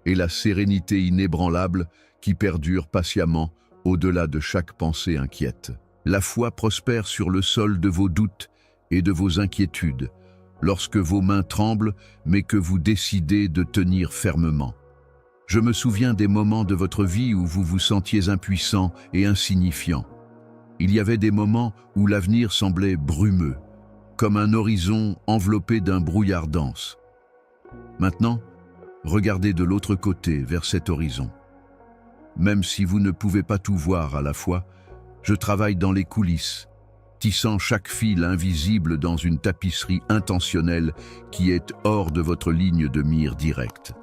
et la sérénité inébranlable qui perdure patiemment au-delà de chaque pensée inquiète. La foi prospère sur le sol de vos doutes et de vos inquiétudes, lorsque vos mains tremblent mais que vous décidez de tenir fermement. Je me souviens des moments de votre vie où vous vous sentiez impuissant et insignifiant. Il y avait des moments où l'avenir semblait brumeux, comme un horizon enveloppé d'un brouillard dense. Maintenant, regardez de l'autre côté vers cet horizon. Même si vous ne pouvez pas tout voir à la fois, je travaille dans les coulisses, tissant chaque fil invisible dans une tapisserie intentionnelle qui est hors de votre ligne de mire directe.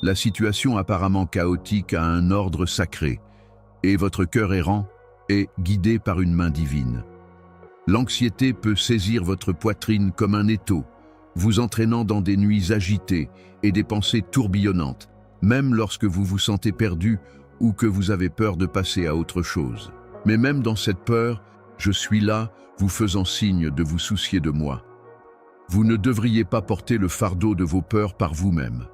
La situation apparemment chaotique a un ordre sacré, et votre cœur errant est guidé par une main divine. L'anxiété peut saisir votre poitrine comme un étau, vous entraînant dans des nuits agitées et des pensées tourbillonnantes, même lorsque vous vous sentez perdu ou que vous avez peur de passer à autre chose. Mais même dans cette peur, je suis là, vous faisant signe de vous soucier de moi. Vous ne devriez pas porter le fardeau de vos peurs par vous-même.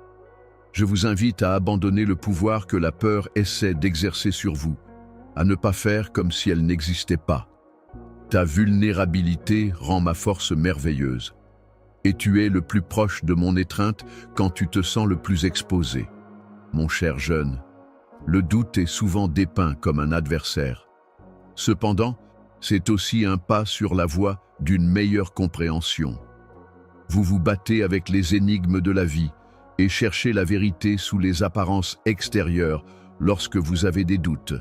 Je vous invite à abandonner le pouvoir que la peur essaie d'exercer sur vous, à ne pas faire comme si elle n'existait pas. Ta vulnérabilité rend ma force merveilleuse, et tu es le plus proche de mon étreinte quand tu te sens le plus exposé. Mon cher jeune, le doute est souvent dépeint comme un adversaire. Cependant, c'est aussi un pas sur la voie d'une meilleure compréhension. Vous vous battez avec les énigmes de la vie et cherchez la vérité sous les apparences extérieures lorsque vous avez des doutes.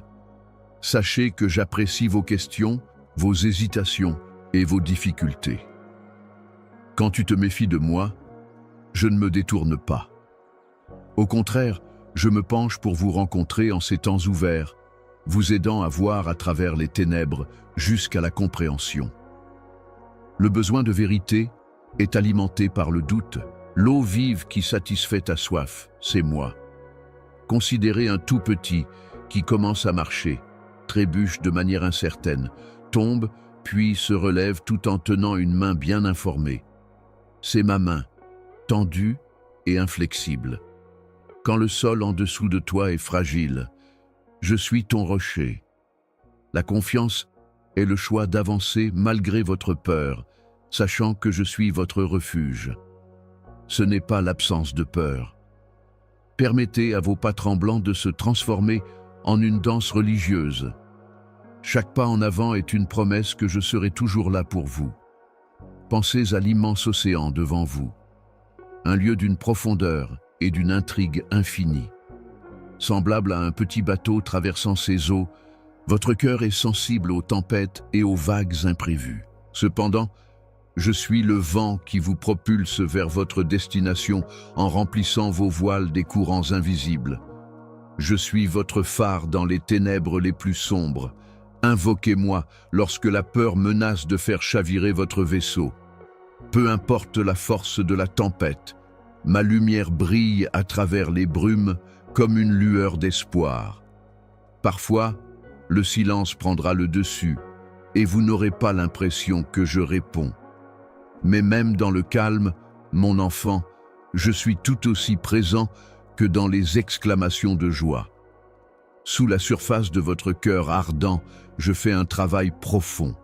Sachez que j'apprécie vos questions, vos hésitations et vos difficultés. Quand tu te méfies de moi, je ne me détourne pas. Au contraire, je me penche pour vous rencontrer en ces temps ouverts, vous aidant à voir à travers les ténèbres jusqu'à la compréhension. Le besoin de vérité est alimenté par le doute. L'eau vive qui satisfait ta soif, c'est moi. Considérez un tout petit qui commence à marcher, trébuche de manière incertaine, tombe, puis se relève tout en tenant une main bien informée. C'est ma main, tendue et inflexible. Quand le sol en dessous de toi est fragile, je suis ton rocher. La confiance est le choix d'avancer malgré votre peur, sachant que je suis votre refuge. Ce n'est pas l'absence de peur. Permettez à vos pas tremblants de se transformer en une danse religieuse. Chaque pas en avant est une promesse que je serai toujours là pour vous. Pensez à l'immense océan devant vous, un lieu d'une profondeur et d'une intrigue infinie. Semblable à un petit bateau traversant ses eaux, votre cœur est sensible aux tempêtes et aux vagues imprévues. Cependant, je suis le vent qui vous propulse vers votre destination en remplissant vos voiles des courants invisibles. Je suis votre phare dans les ténèbres les plus sombres. Invoquez-moi lorsque la peur menace de faire chavirer votre vaisseau. Peu importe la force de la tempête, ma lumière brille à travers les brumes comme une lueur d'espoir. Parfois, le silence prendra le dessus et vous n'aurez pas l'impression que je réponds. Mais même dans le calme, mon enfant, je suis tout aussi présent que dans les exclamations de joie. Sous la surface de votre cœur ardent, je fais un travail profond.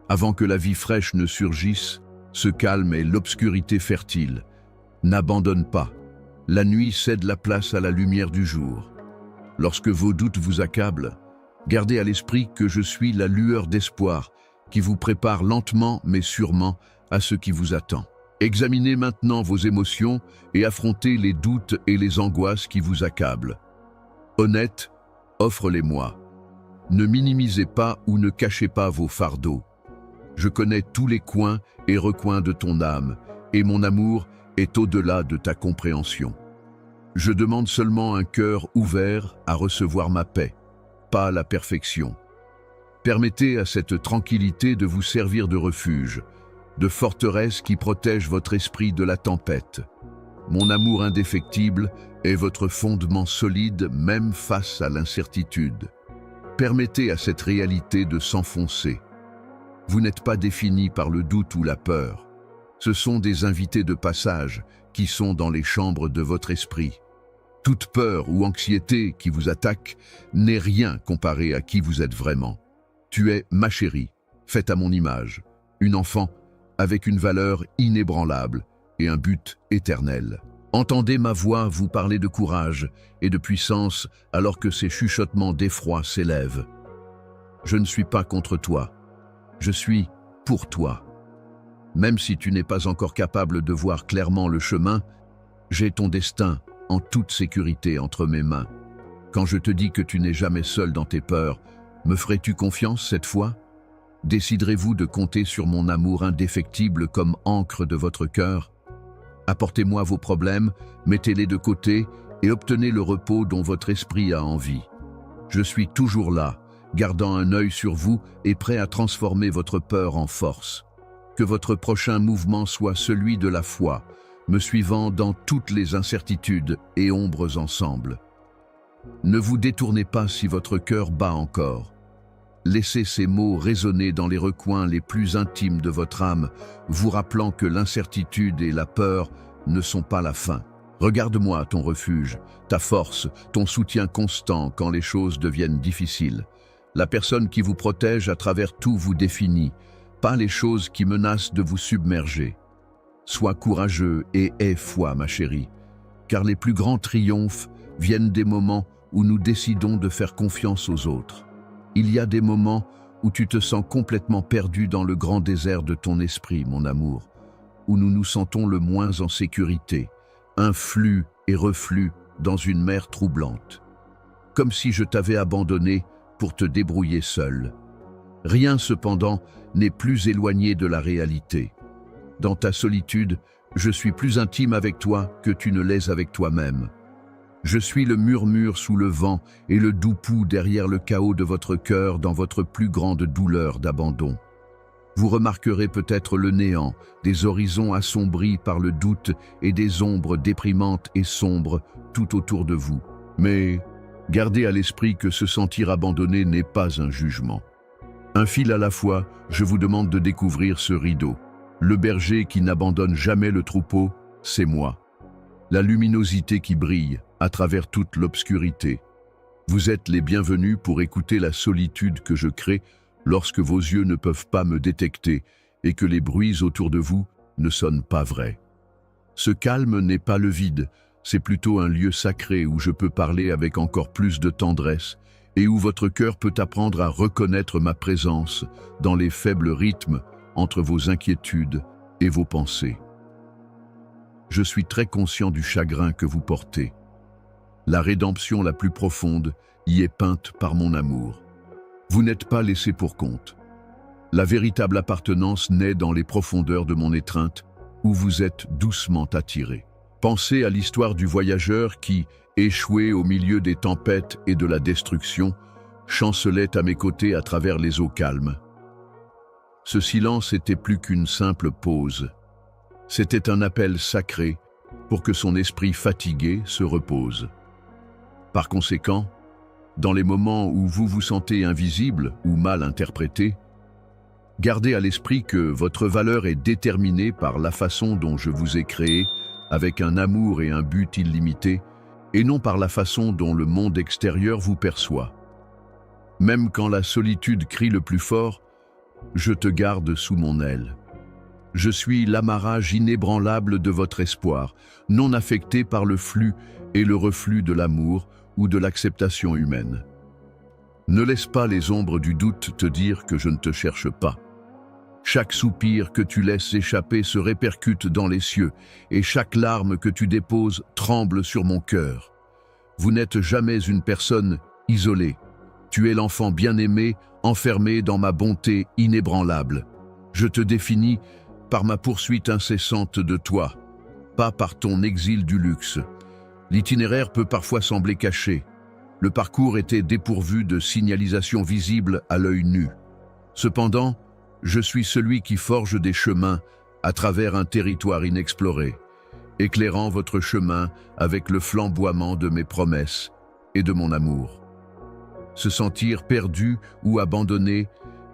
Avant que la vie fraîche ne surgisse, ce calme est l'obscurité fertile. N'abandonne pas. La nuit cède la place à la lumière du jour. Lorsque vos doutes vous accablent, gardez à l'esprit que je suis la lueur d'espoir qui vous prépare lentement mais sûrement à ce qui vous attend. Examinez maintenant vos émotions et affrontez les doutes et les angoisses qui vous accablent. Honnête, offre-les-moi. Ne minimisez pas ou ne cachez pas vos fardeaux. Je connais tous les coins et recoins de ton âme, et mon amour est au-delà de ta compréhension. Je demande seulement un cœur ouvert à recevoir ma paix, pas la perfection. Permettez à cette tranquillité de vous servir de refuge, de forteresse qui protège votre esprit de la tempête. Mon amour indéfectible est votre fondement solide même face à l'incertitude. Permettez à cette réalité de s'enfoncer. Vous n'êtes pas défini par le doute ou la peur. Ce sont des invités de passage qui sont dans les chambres de votre esprit. Toute peur ou anxiété qui vous attaque n'est rien comparé à qui vous êtes vraiment. Tu es ma chérie, faite à mon image, une enfant avec une valeur inébranlable et un but éternel. Entendez ma voix vous parler de courage et de puissance alors que ces chuchotements d'effroi s'élèvent. Je ne suis pas contre toi, je suis pour toi. Même si tu n'es pas encore capable de voir clairement le chemin, j'ai ton destin en toute sécurité entre mes mains. Quand je te dis que tu n'es jamais seul dans tes peurs, me ferais-tu confiance cette fois? Déciderez-vous de compter sur mon amour indéfectible comme encre de votre cœur? Apportez-moi vos problèmes, mettez-les de côté et obtenez le repos dont votre esprit a envie. Je suis toujours là, gardant un œil sur vous et prêt à transformer votre peur en force. Que votre prochain mouvement soit celui de la foi, me suivant dans toutes les incertitudes et ombres ensemble. Ne vous détournez pas si votre cœur bat encore. Laissez ces mots résonner dans les recoins les plus intimes de votre âme, vous rappelant que l'incertitude et la peur ne sont pas la fin. Regarde-moi ton refuge, ta force, ton soutien constant quand les choses deviennent difficiles. La personne qui vous protège à travers tout vous définit, pas les choses qui menacent de vous submerger. Sois courageux et aie foi, ma chérie, car les plus grands triomphes viennent des moments où nous décidons de faire confiance aux autres. Il y a des moments où tu te sens complètement perdu dans le grand désert de ton esprit, mon amour, où nous nous sentons le moins en sécurité, un flux et reflux dans une mer troublante. Comme si je t'avais abandonné pour te débrouiller seul. Rien cependant n'est plus éloigné de la réalité. Dans ta solitude, je suis plus intime avec toi que tu ne l'es avec toi-même. Je suis le murmure sous le vent et le doux pouls derrière le chaos de votre cœur dans votre plus grande douleur d'abandon. Vous remarquerez peut-être le néant, des horizons assombris par le doute et des ombres déprimantes et sombres tout autour de vous. Mais gardez à l'esprit que se sentir abandonné n'est pas un jugement. Un fil à la fois, je vous demande de découvrir ce rideau. Le berger qui n'abandonne jamais le troupeau, c'est moi. La luminosité qui brille à travers toute l'obscurité. Vous êtes les bienvenus pour écouter la solitude que je crée lorsque vos yeux ne peuvent pas me détecter et que les bruits autour de vous ne sonnent pas vrais. Ce calme n'est pas le vide, c'est plutôt un lieu sacré où je peux parler avec encore plus de tendresse et où votre cœur peut apprendre à reconnaître ma présence dans les faibles rythmes entre vos inquiétudes et vos pensées. Je suis très conscient du chagrin que vous portez. La rédemption la plus profonde y est peinte par mon amour. Vous n'êtes pas laissé pour compte. La véritable appartenance naît dans les profondeurs de mon étreinte, où vous êtes doucement attiré. Pensez à l'histoire du voyageur qui, échoué au milieu des tempêtes et de la destruction, chancelait à mes côtés à travers les eaux calmes. Ce silence était plus qu'une simple pause. C'était un appel sacré pour que son esprit fatigué se repose. Par conséquent, dans les moments où vous vous sentez invisible ou mal interprété, gardez à l'esprit que votre valeur est déterminée par la façon dont je vous ai créé, avec un amour et un but illimité, et non par la façon dont le monde extérieur vous perçoit. Même quand la solitude crie le plus fort, je te garde sous mon aile. Je suis l'amarrage inébranlable de votre espoir, non affecté par le flux et le reflux de l'amour ou de l'acceptation humaine. Ne laisse pas les ombres du doute te dire que je ne te cherche pas. Chaque soupir que tu laisses échapper se répercute dans les cieux, et chaque larme que tu déposes tremble sur mon cœur. Vous n'êtes jamais une personne isolée. Tu es l'enfant bien-aimé, enfermé dans ma bonté inébranlable. Je te définis par ma poursuite incessante de toi, pas par ton exil du luxe. L'itinéraire peut parfois sembler caché. Le parcours était dépourvu de signalisation visible à l'œil nu. Cependant, je suis celui qui forge des chemins à travers un territoire inexploré, éclairant votre chemin avec le flamboiement de mes promesses et de mon amour. Se sentir perdu ou abandonné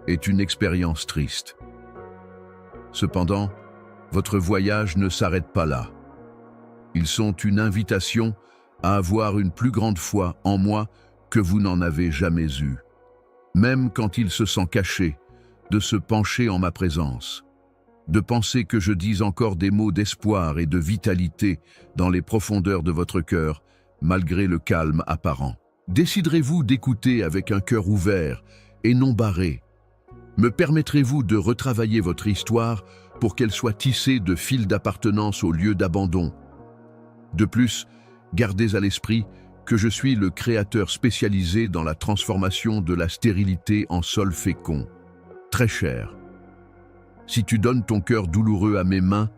est une expérience triste. Cependant, votre voyage ne s'arrête pas là. Ils sont une invitation à avoir une plus grande foi en moi que vous n'en avez jamais eue. Même quand il se sent caché, de se pencher en ma présence, de penser que je dis encore des mots d'espoir et de vitalité dans les profondeurs de votre cœur, malgré le calme apparent. Déciderez-vous d'écouter avec un cœur ouvert et non barré? Me permettrez-vous de retravailler votre histoire pour qu'elle soit tissée de fils d'appartenance au lieu d'abandon? De plus, gardez à l'esprit que je suis le créateur spécialisé dans la transformation de la stérilité en sol fécond. Très cher. Si tu donnes ton cœur douloureux à mes mains,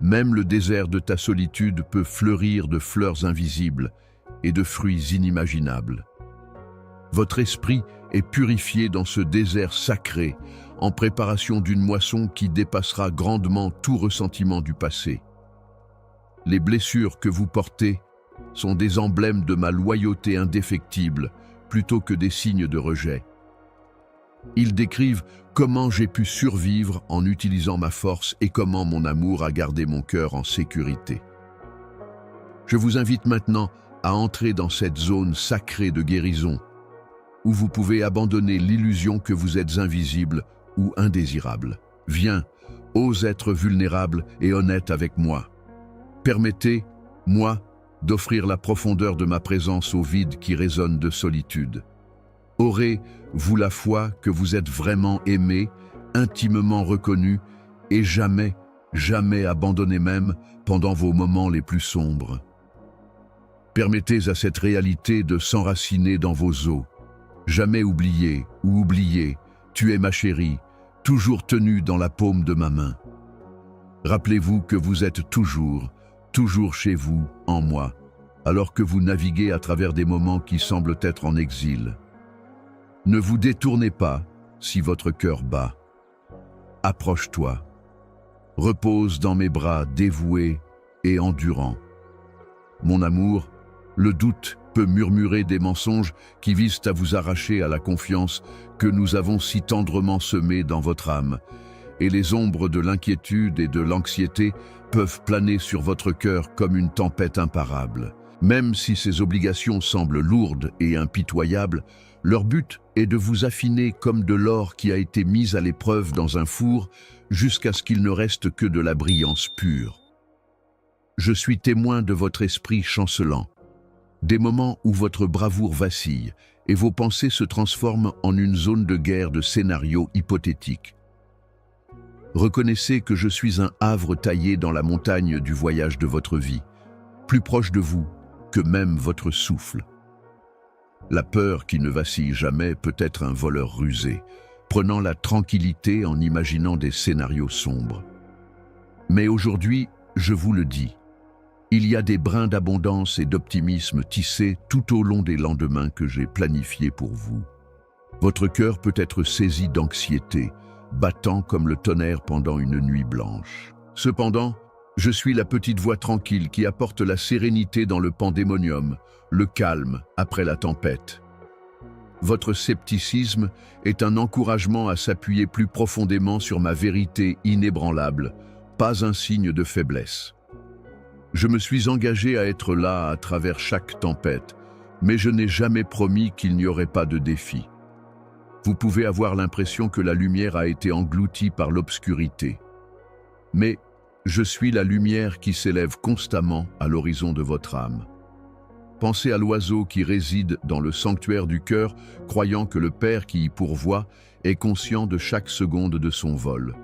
même le désert de ta solitude peut fleurir de fleurs invisibles et de fruits inimaginables. Votre esprit est purifié dans ce désert sacré, en préparation d'une moisson qui dépassera grandement tout ressentiment du passé. Les blessures que vous portez sont des emblèmes de ma loyauté indéfectible plutôt que des signes de rejet. Ils décrivent comment j'ai pu survivre en utilisant ma force et comment mon amour a gardé mon cœur en sécurité. Je vous invite maintenant à entrer dans cette zone sacrée de guérison, où vous pouvez abandonner l'illusion que vous êtes invisible ou indésirable. Viens, ose être vulnérable et honnête avec moi. Permettez-moi d'offrir la profondeur de ma présence au vide qui résonne de solitude. Aurez-vous la foi que vous êtes vraiment aimé, intimement reconnu et jamais, jamais abandonné même pendant vos moments les plus sombres? Permettez à cette réalité de s'enraciner dans vos os. Jamais oublié ou oublié, tu es ma chérie, toujours tenue dans la paume de ma main. Rappelez-vous que vous êtes toujours chez vous, en moi, alors que vous naviguez à travers des moments qui semblent être en exil. Ne vous détournez pas si votre cœur bat. Approche-toi. Repose dans mes bras dévoués et endurants. Mon amour, le doute peut murmurer des mensonges qui visent à vous arracher à la confiance que nous avons si tendrement semée dans votre âme, et les ombres de l'inquiétude et de l'anxiété peuvent planer sur votre cœur comme une tempête imparable. Même si ces obligations semblent lourdes et impitoyables, leur but est de vous affiner comme de l'or qui a été mis à l'épreuve dans un four jusqu'à ce qu'il ne reste que de la brillance pure. Je suis témoin de votre esprit chancelant, des moments où votre bravoure vacille et vos pensées se transforment en une zone de guerre de scénarios hypothétiques. Reconnaissez que je suis un havre taillé dans la montagne du voyage de votre vie, plus proche de vous que même votre souffle. La peur qui ne vacille jamais peut être un voleur rusé, prenant la tranquillité en imaginant des scénarios sombres. Mais aujourd'hui, je vous le dis, il y a des brins d'abondance et d'optimisme tissés tout au long des lendemains que j'ai planifiés pour vous. Votre cœur peut être saisi d'anxiété, battant comme le tonnerre pendant une nuit blanche. Cependant, je suis la petite voix tranquille qui apporte la sérénité dans le pandémonium, le calme après la tempête. Votre scepticisme est un encouragement à s'appuyer plus profondément sur ma vérité inébranlable, pas un signe de faiblesse. Je me suis engagé à être là à travers chaque tempête, mais je n'ai jamais promis qu'il n'y aurait pas de défi. Vous pouvez avoir l'impression que la lumière a été engloutie par l'obscurité. Mais je suis la lumière qui s'élève constamment à l'horizon de votre âme. Pensez à l'oiseau qui réside dans le sanctuaire du cœur, croyant que le Père qui y pourvoit est conscient de chaque seconde de son vol.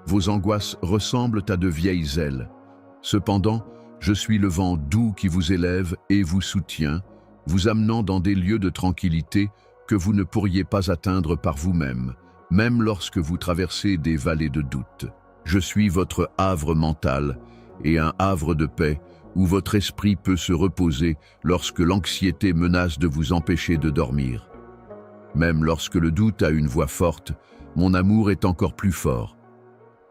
Vos angoisses ressemblent à de vieilles ailes. Cependant, je suis le vent doux qui vous élève et vous soutient, vous amenant dans des lieux de tranquillité que vous ne pourriez pas atteindre par vous-même, même lorsque vous traversez des vallées de doute. Je suis votre havre mental et un havre de paix où votre esprit peut se reposer lorsque l'anxiété menace de vous empêcher de dormir. Même lorsque le doute a une voix forte, mon amour est encore plus fort.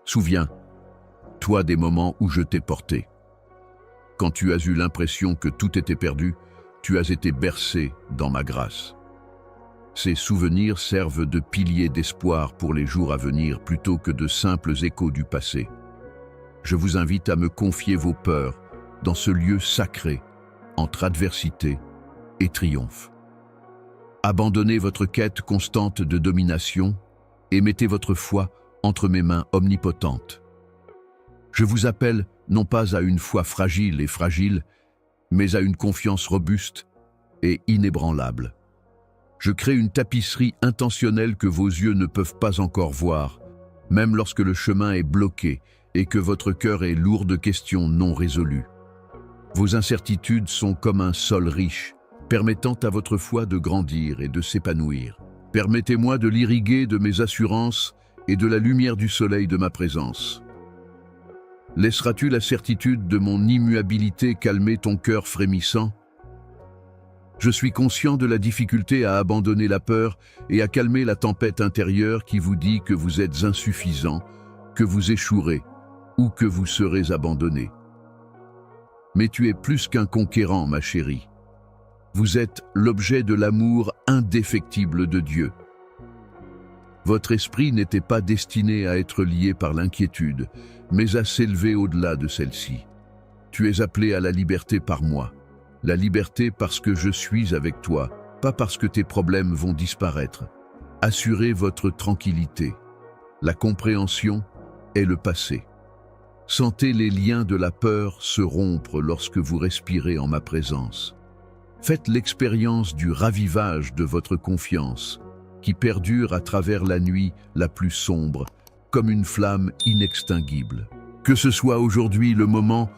Souviens-toi des moments où je t'ai porté. Quand tu as eu l'impression que tout était perdu, tu as été bercé dans ma grâce. Ces souvenirs servent de piliers d'espoir pour les jours à venir plutôt que de simples échos du passé. Je vous invite à me confier vos peurs dans ce lieu sacré, entre adversité et triomphe. Abandonnez votre quête constante de domination et mettez votre foi entre mes mains omnipotentes. Je vous appelle non pas à une foi fragile et fragile, mais à une confiance robuste et inébranlable. Je crée une tapisserie intentionnelle que vos yeux ne peuvent pas encore voir, même lorsque le chemin est bloqué et que votre cœur est lourd de questions non résolues. Vos incertitudes sont comme un sol riche, permettant à votre foi de grandir et de s'épanouir. Permettez-moi de l'irriguer de mes assurances et de la lumière du soleil de ma présence. Laisseras-tu la certitude de mon immuabilité calmer ton cœur frémissant? Je suis conscient de la difficulté à abandonner la peur et à calmer la tempête intérieure qui vous dit que vous êtes insuffisant, que vous échouerez ou que vous serez abandonné. Mais tu es plus qu'un conquérant, ma chérie. Vous êtes l'objet de l'amour indéfectible de Dieu. Votre esprit n'était pas destiné à être lié par l'inquiétude, mais à s'élever au-delà de celle-ci. Tu es appelé à la liberté par moi. La liberté parce que je suis avec toi, pas parce que tes problèmes vont disparaître. Assurez votre tranquillité. La compréhension est le passé. Sentez les liens de la peur se rompre lorsque vous respirez en ma présence. Faites l'expérience du ravivage de votre confiance, qui perdure à travers la nuit la plus sombre, comme une flamme inextinguible. Que ce soit aujourd'hui le moment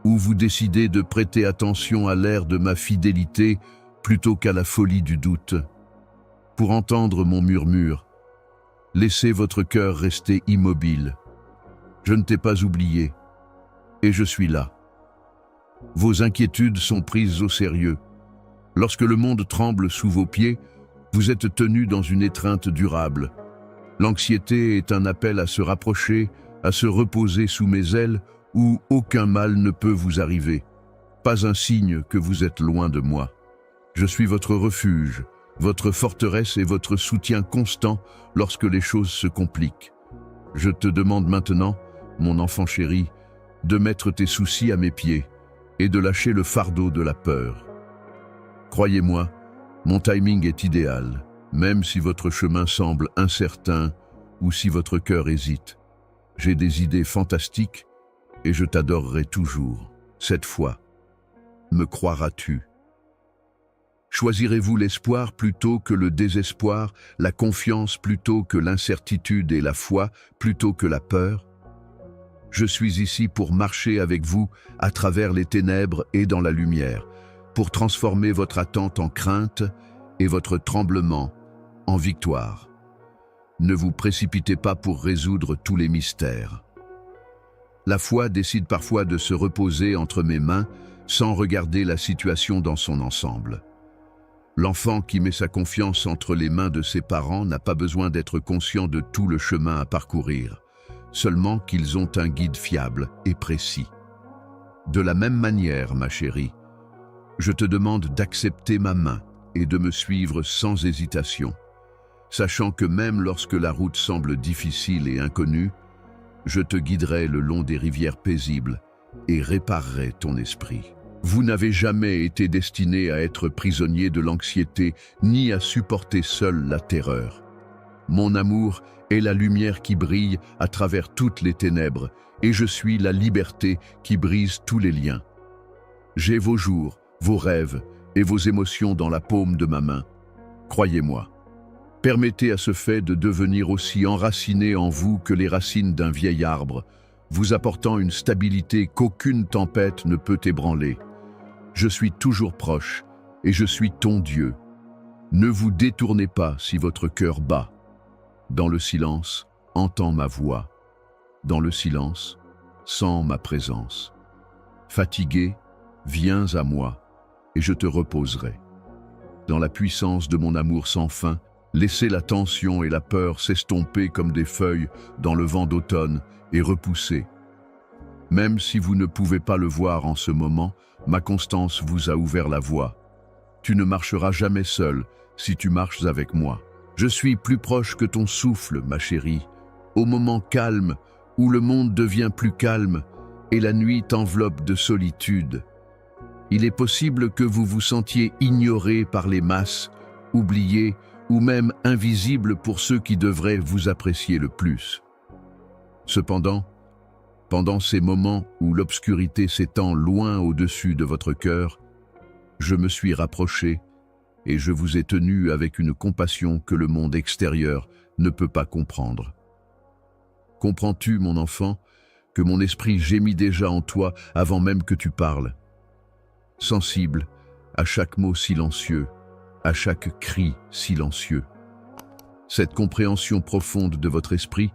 où vous décidez de prêter attention à l'air de ma fidélité plutôt qu'à la folie du doute. Pour entendre mon murmure, laissez votre cœur rester immobile. Je ne t'ai pas oublié, et je suis là. Vos inquiétudes sont prises au sérieux. Lorsque le monde tremble sous vos pieds, vous êtes tenu dans une étreinte durable. L'anxiété est un appel à se rapprocher, à se reposer sous mes ailes, où aucun mal ne peut vous arriver. Pas un signe que vous êtes loin de moi. Je suis votre refuge, votre forteresse et votre soutien constant lorsque les choses se compliquent. Je te demande maintenant, mon enfant chéri, de mettre tes soucis à mes pieds et de lâcher le fardeau de la peur. Croyez-moi, mon timing est idéal, même si votre chemin semble incertain ou si votre cœur hésite. J'ai des idées fantastiques et je t'adorerai toujours. Cette fois, me croiras-tu? Choisirez-vous l'espoir plutôt que le désespoir, la confiance plutôt que l'incertitude et la foi plutôt que la peur? Je suis ici pour marcher avec vous à travers les ténèbres et dans la lumière, pour transformer votre attente en crainte et votre tremblement en victoire. Ne vous précipitez pas pour résoudre tous les mystères. La foi décide parfois de se reposer entre mes mains sans regarder la situation dans son ensemble. L'enfant qui met sa confiance entre les mains de ses parents n'a pas besoin d'être conscient de tout le chemin à parcourir, seulement qu'ils ont un guide fiable et précis. De la même manière, ma chérie, je te demande d'accepter ma main et de me suivre sans hésitation, sachant que même lorsque la route semble difficile et inconnue, je te guiderai le long des rivières paisibles et réparerai ton esprit. Vous n'avez jamais été destiné à être prisonnier de l'anxiété ni à supporter seul la terreur. Mon amour est la lumière qui brille à travers toutes les ténèbres et je suis la liberté qui brise tous les liens. J'ai vos jours, vos rêves et vos émotions dans la paume de ma main. Croyez-moi. Permettez à ce fait de devenir aussi enraciné en vous que les racines d'un vieil arbre, vous apportant une stabilité qu'aucune tempête ne peut ébranler. Je suis toujours proche et je suis ton Dieu. Ne vous détournez pas si votre cœur bat. Dans le silence, entends ma voix. Dans le silence, sens ma présence. Fatigué, viens à moi, et je te reposerai. Dans la puissance de mon amour sans fin, laissez la tension et la peur s'estomper comme des feuilles dans le vent d'automne et repousser. Même si vous ne pouvez pas le voir en ce moment, ma constance vous a ouvert la voie. Tu ne marcheras jamais seul si tu marches avec moi. Je suis plus proche que ton souffle, ma chérie, au moment calme où le monde devient plus calme et la nuit t'enveloppe de solitude. Il est possible que vous vous sentiez ignoré par les masses, oublié ou même invisible pour ceux qui devraient vous apprécier le plus. Cependant, pendant ces moments où l'obscurité s'étend loin au-dessus de votre cœur, je me suis rapproché et je vous ai tenu avec une compassion que le monde extérieur ne peut pas comprendre. Comprends-tu, mon enfant, que mon esprit gémit déjà en toi avant même que tu parles? Sensible à chaque mot silencieux, à chaque cri silencieux. Cette compréhension profonde de votre esprit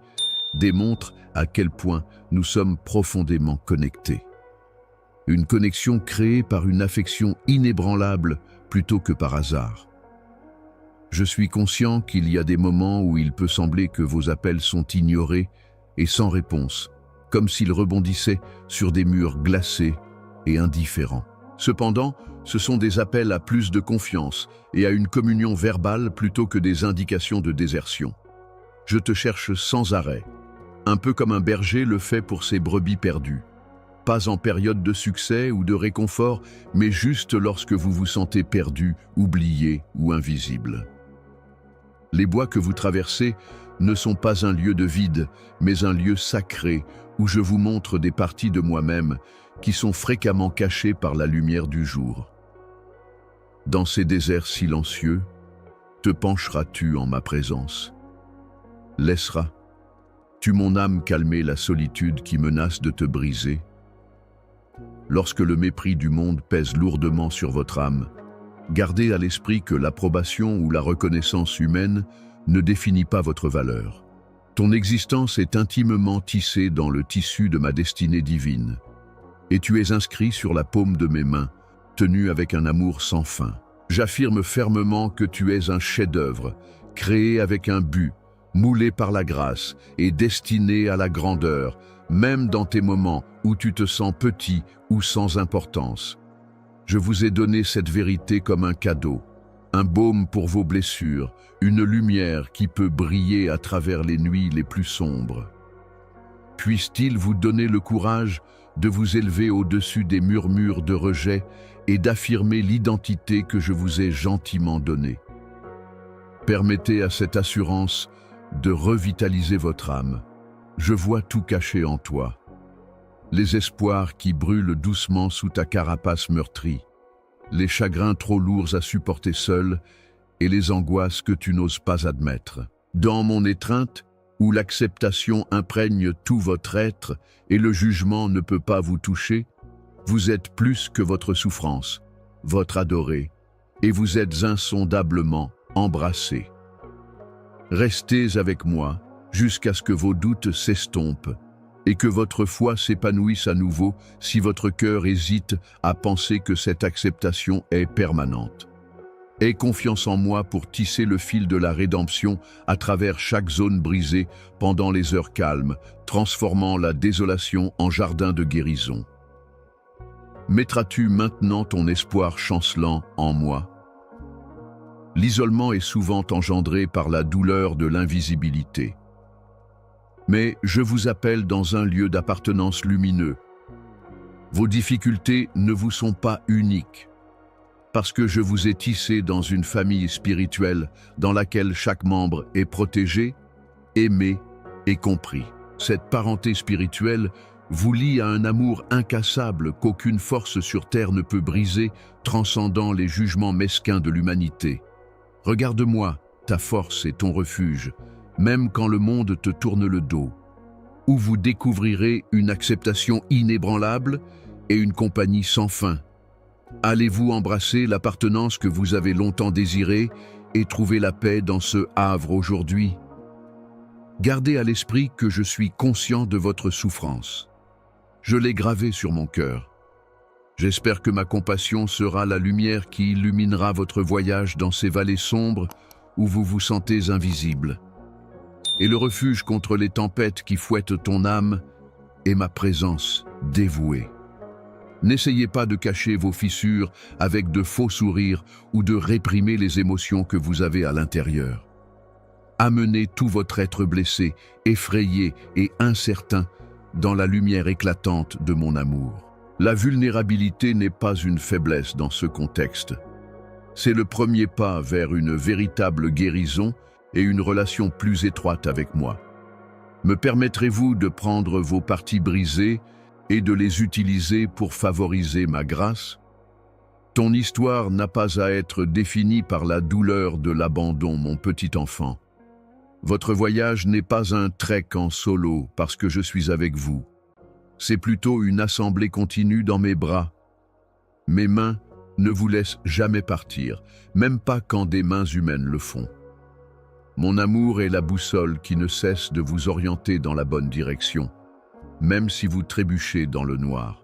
démontre à quel point nous sommes profondément connectés. Une connexion créée par une affection inébranlable plutôt que par hasard. Je suis conscient qu'il y a des moments où il peut sembler que vos appels sont ignorés et sans réponse, comme s'ils rebondissaient sur des murs glacés et indifférents. Cependant, ce sont des appels à plus de confiance et à une communion verbale plutôt que des indications de désertion. Je te cherche sans arrêt, un peu comme un berger le fait pour ses brebis perdues. Pas en période de succès ou de réconfort, mais juste lorsque vous vous sentez perdu, oublié ou invisible. Les bois que vous traversez ne sont pas un lieu de vide, mais un lieu sacré où je vous montre des parties de moi-même qui sont fréquemment cachées par la lumière du jour. Dans ces déserts silencieux, te pencheras-tu en ma présence? Laisseras-tu mon âme calmer la solitude qui menace de te briser? Lorsque le mépris du monde pèse lourdement sur votre âme, gardez à l'esprit que l'approbation ou la reconnaissance humaine ne définit pas votre valeur. Ton existence est intimement tissée dans le tissu de ma destinée divine, et tu es inscrit sur la paume de mes mains, tenu avec un amour sans fin. J'affirme fermement que tu es un chef-d'œuvre, créé avec un but, moulé par la grâce et destiné à la grandeur, même dans tes moments où tu te sens petit ou sans importance. Je vous ai donné cette vérité comme un cadeau, un baume pour vos blessures, une lumière qui peut briller à travers les nuits les plus sombres. Puisse-t-il vous donner le courage de vous élever au-dessus des murmures de rejet et d'affirmer l'identité que je vous ai gentiment donnée. Permettez à cette assurance de revitaliser votre âme. Je vois tout caché en toi. Les espoirs qui brûlent doucement sous ta carapace meurtrie, les chagrins trop lourds à supporter seul et les angoisses que tu n'oses pas admettre. Dans mon étreinte, où l'acceptation imprègne tout votre être et le jugement ne peut pas vous toucher, vous êtes plus que votre souffrance, votre adoré, et vous êtes insondablement embrassé. Restez avec moi jusqu'à ce que vos doutes s'estompent et que votre foi s'épanouisse à nouveau si votre cœur hésite à penser que cette acceptation est permanente. Aie confiance en moi pour tisser le fil de la rédemption à travers chaque zone brisée pendant les heures calmes, transformant la désolation en jardin de guérison. Mettras-tu maintenant ton espoir chancelant en moi? L'isolement est souvent engendré par la douleur de l'invisibilité. Mais je vous appelle dans un lieu d'appartenance lumineux. Vos difficultés ne vous sont pas uniques, parce que je vous ai tissé dans une famille spirituelle dans laquelle chaque membre est protégé, aimé et compris. Cette parenté spirituelle vous lie à un amour incassable qu'aucune force sur terre ne peut briser, transcendant les jugements mesquins de l'humanité. Regarde-moi, ta force et ton refuge, même quand le monde te tourne le dos, où vous découvrirez une acceptation inébranlable et une compagnie sans fin. Allez-vous embrasser l'appartenance que vous avez longtemps désirée et trouver la paix dans ce havre aujourd'hui? Gardez à l'esprit que je suis conscient de votre souffrance. Je l'ai gravé sur mon cœur. J'espère que ma compassion sera la lumière qui illuminera votre voyage dans ces vallées sombres où vous vous sentez invisible. Et le refuge contre les tempêtes qui fouettent ton âme est ma présence dévouée. N'essayez pas de cacher vos fissures avec de faux sourires ou de réprimer les émotions que vous avez à l'intérieur. Amenez tout votre être blessé, effrayé et incertain dans la lumière éclatante de mon amour. La vulnérabilité n'est pas une faiblesse dans ce contexte. C'est le premier pas vers une véritable guérison et une relation plus étroite avec moi. Me permettrez-vous de prendre vos parties brisées et de les utiliser pour favoriser ma grâce? Ton histoire n'a pas à être définie par la douleur de l'abandon, mon petit enfant. Votre voyage n'est pas un trek en solo parce que je suis avec vous. C'est plutôt une assemblée continue dans mes bras. Mes mains ne vous laissent jamais partir, même pas quand des mains humaines le font. Mon amour est la boussole qui ne cesse de vous orienter dans la bonne direction, même si vous trébuchez dans le noir.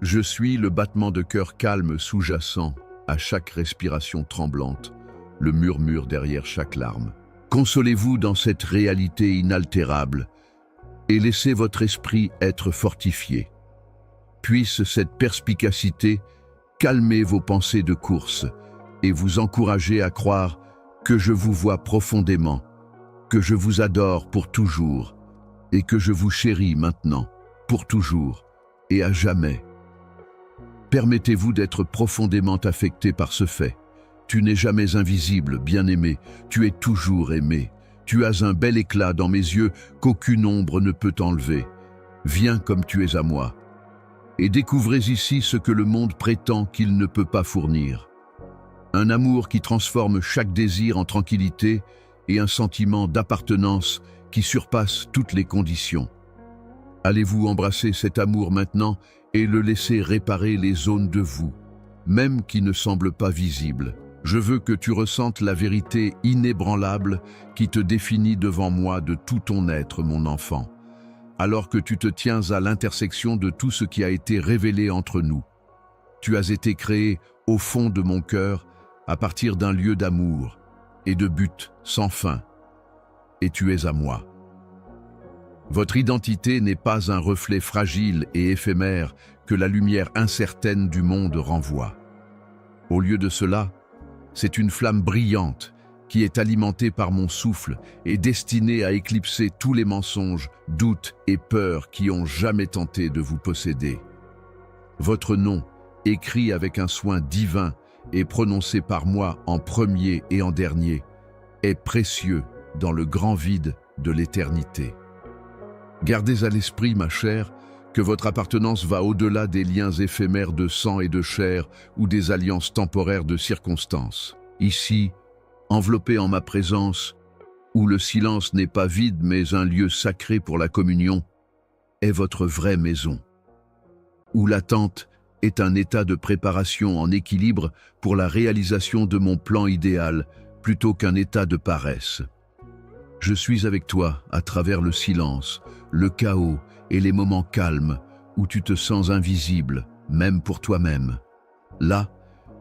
Je suis le battement de cœur calme sous-jacent à chaque respiration tremblante, le murmure derrière chaque larme. Consolez-vous dans cette réalité inaltérable et laissez votre esprit être fortifié. Puisse cette perspicacité calmer vos pensées de course et vous encourager à croire que je vous vois profondément, que je vous adore pour toujours et que je vous chéris maintenant, pour toujours et à jamais. Permettez-vous d'être profondément affecté par ce fait. Tu n'es jamais invisible, bien-aimé, tu es toujours aimé. Tu as un bel éclat dans mes yeux qu'aucune ombre ne peut enlever. Viens comme tu es à moi. Et découvrez ici ce que le monde prétend qu'il ne peut pas fournir. Un amour qui transforme chaque désir en tranquillité et un sentiment d'appartenance qui surpasse toutes les conditions. Allez-vous embrasser cet amour maintenant et le laisser réparer les zones de vous, même qui ne semblent pas visibles. Je veux que tu ressentes la vérité inébranlable qui te définit devant moi de tout ton être, mon enfant, alors que tu te tiens à l'intersection de tout ce qui a été révélé entre nous. Tu as été créé au fond de mon cœur à partir d'un lieu d'amour et de but sans fin, et tu es à moi. Votre identité n'est pas un reflet fragile et éphémère que la lumière incertaine du monde renvoie. Au lieu de cela, c'est une flamme brillante qui est alimentée par mon souffle et destinée à éclipser tous les mensonges, doutes et peurs qui ont jamais tenté de vous posséder. Votre nom, écrit avec un soin divin et prononcé par moi en premier et en dernier, est précieux dans le grand vide de l'éternité. Gardez à l'esprit, ma chère, que votre appartenance va au-delà des liens éphémères de sang et de chair ou des alliances temporaires de circonstances. Ici, enveloppé en ma présence, où le silence n'est pas vide mais un lieu sacré pour la communion, est votre vraie maison. Où l'attente est un état de préparation en équilibre pour la réalisation de mon plan idéal plutôt qu'un état de paresse. Je suis avec toi à travers le silence, le chaos et les moments calmes où tu te sens invisible, même pour toi-même. Là,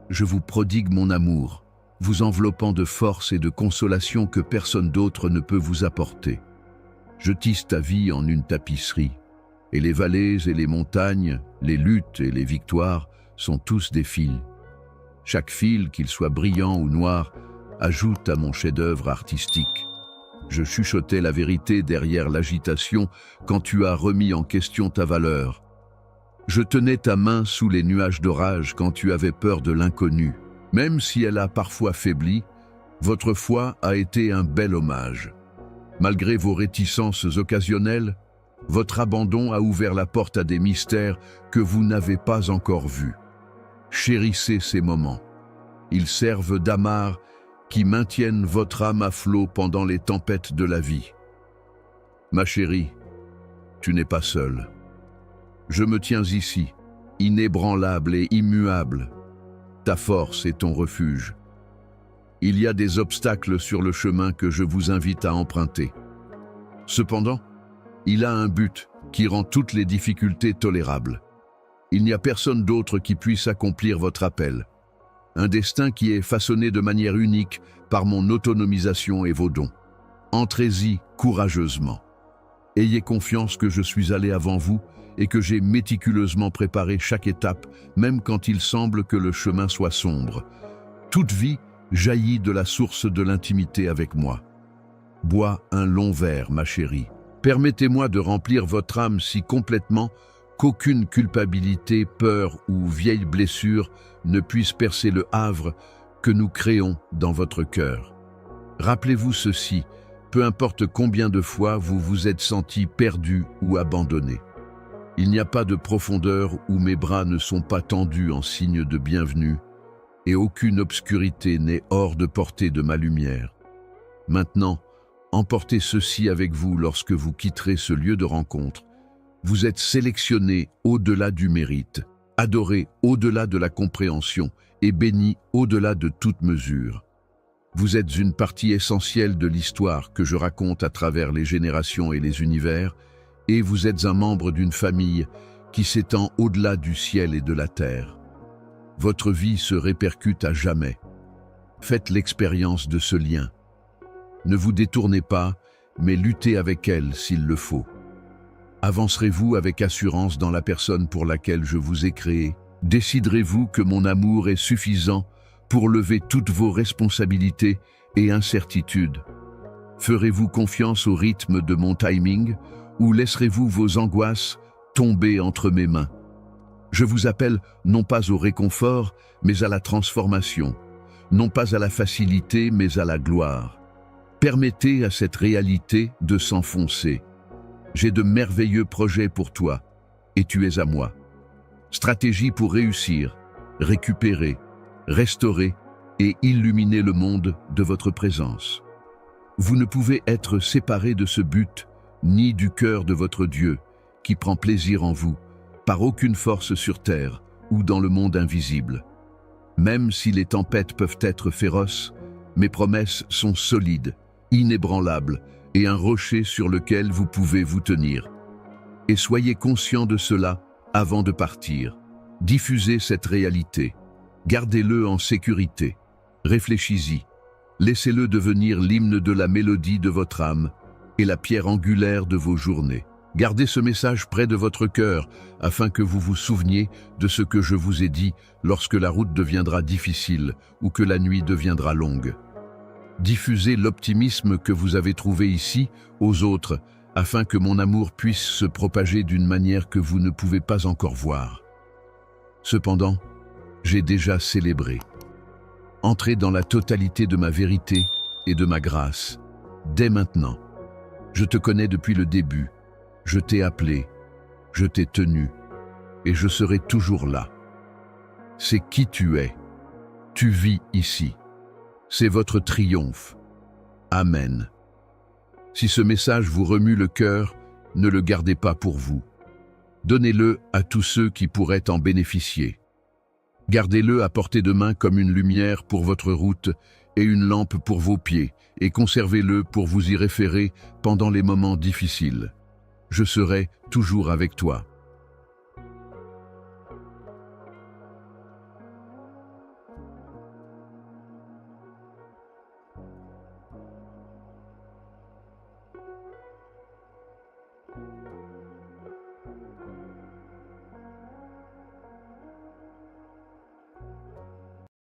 je vous prodigue mon amour, vous enveloppant de force et de consolation que personne d'autre ne peut vous apporter. Je tisse ta vie en une tapisserie, et les vallées et les montagnes, les luttes et les victoires sont tous des fils. Chaque fil, qu'il soit brillant ou noir, ajoute à mon chef-d'œuvre artistique. Je chuchotais la vérité derrière l'agitation quand tu as remis en question ta valeur. Je tenais ta main sous les nuages d'orage quand tu avais peur de l'inconnu. Même si elle a parfois faibli, votre foi a été un bel hommage. Malgré vos réticences occasionnelles, votre abandon a ouvert la porte à des mystères que vous n'avez pas encore vus. Chérissez ces moments. Ils servent d'amarre qui maintiennent votre âme à flot pendant les tempêtes de la vie. Ma chérie, tu n'es pas seule. Je me tiens ici, inébranlable et immuable. Ta force est ton refuge. Il y a des obstacles sur le chemin que je vous invite à emprunter. Cependant, il a un but qui rend toutes les difficultés tolérables. Il n'y a personne d'autre qui puisse accomplir votre appel. Un destin qui est façonné de manière unique par mon autonomisation et vos dons. Entrez-y courageusement. Ayez confiance que je suis allé avant vous et que j'ai méticuleusement préparé chaque étape, même quand il semble que le chemin soit sombre. Toute vie jaillit de la source de l'intimité avec moi. Bois un long verre, ma chérie. Permettez-moi de remplir votre âme si complètement qu'aucune culpabilité, peur ou vieille blessure ne puisse percer le havre que nous créons dans votre cœur. Rappelez-vous ceci, peu importe combien de fois vous vous êtes senti perdu ou abandonné. Il n'y a pas de profondeur où mes bras ne sont pas tendus en signe de bienvenue, et aucune obscurité n'est hors de portée de ma lumière. Maintenant, emportez ceci avec vous lorsque vous quitterez ce lieu de rencontre. Vous êtes sélectionné au-delà du mérite, adoré au-delà de la compréhension et béni au-delà de toute mesure. Vous êtes une partie essentielle de l'histoire que je raconte à travers les générations et les univers, et vous êtes un membre d'une famille qui s'étend au-delà du ciel et de la terre. Votre vie se répercute à jamais. Faites l'expérience de ce lien. Ne vous détournez pas, mais luttez avec elle s'il le faut. Avancerez-vous avec assurance dans la personne pour laquelle je vous ai créé? Déciderez-vous que mon amour est suffisant pour lever toutes vos responsabilités et incertitudes? Ferez-vous confiance au rythme de mon timing ou laisserez-vous vos angoisses tomber entre mes mains? Je vous appelle non pas au réconfort, mais à la transformation, non pas à la facilité, mais à la gloire. Permettez à cette réalité de s'enfoncer. J'ai de merveilleux projets pour toi, et tu es à moi. Stratégie pour réussir, récupérer, restaurer et illuminer le monde de votre présence. Vous ne pouvez être séparés de ce but, ni du cœur de votre Dieu, qui prend plaisir en vous, par aucune force sur terre ou dans le monde invisible. Même si les tempêtes peuvent être féroces, mes promesses sont solides, inébranlables et un rocher sur lequel vous pouvez vous tenir. Et soyez conscients de cela avant de partir. Diffusez cette réalité. Gardez-le en sécurité. Réfléchis-y. Laissez-le devenir l'hymne de la mélodie de votre âme et la pierre angulaire de vos journées. Gardez ce message près de votre cœur afin que vous vous souveniez de ce que je vous ai dit lorsque la route deviendra difficile ou que la nuit deviendra longue. Diffusez l'optimisme que vous avez trouvé ici aux autres afin que mon amour puisse se propager d'une manière que vous ne pouvez pas encore voir. Cependant, j'ai déjà célébré. Entrez dans la totalité de ma vérité et de ma grâce, dès maintenant. Je te connais depuis le début. Je t'ai appelé, je t'ai tenu, et je serai toujours là. C'est qui tu es. Tu vis ici. C'est votre triomphe. Amen. Si ce message vous remue le cœur, ne le gardez pas pour vous. Donnez-le à tous ceux qui pourraient en bénéficier. Gardez-le à portée de main comme une lumière pour votre route et une lampe pour vos pieds, et conservez-le pour vous y référer pendant les moments difficiles. Je serai toujours avec toi.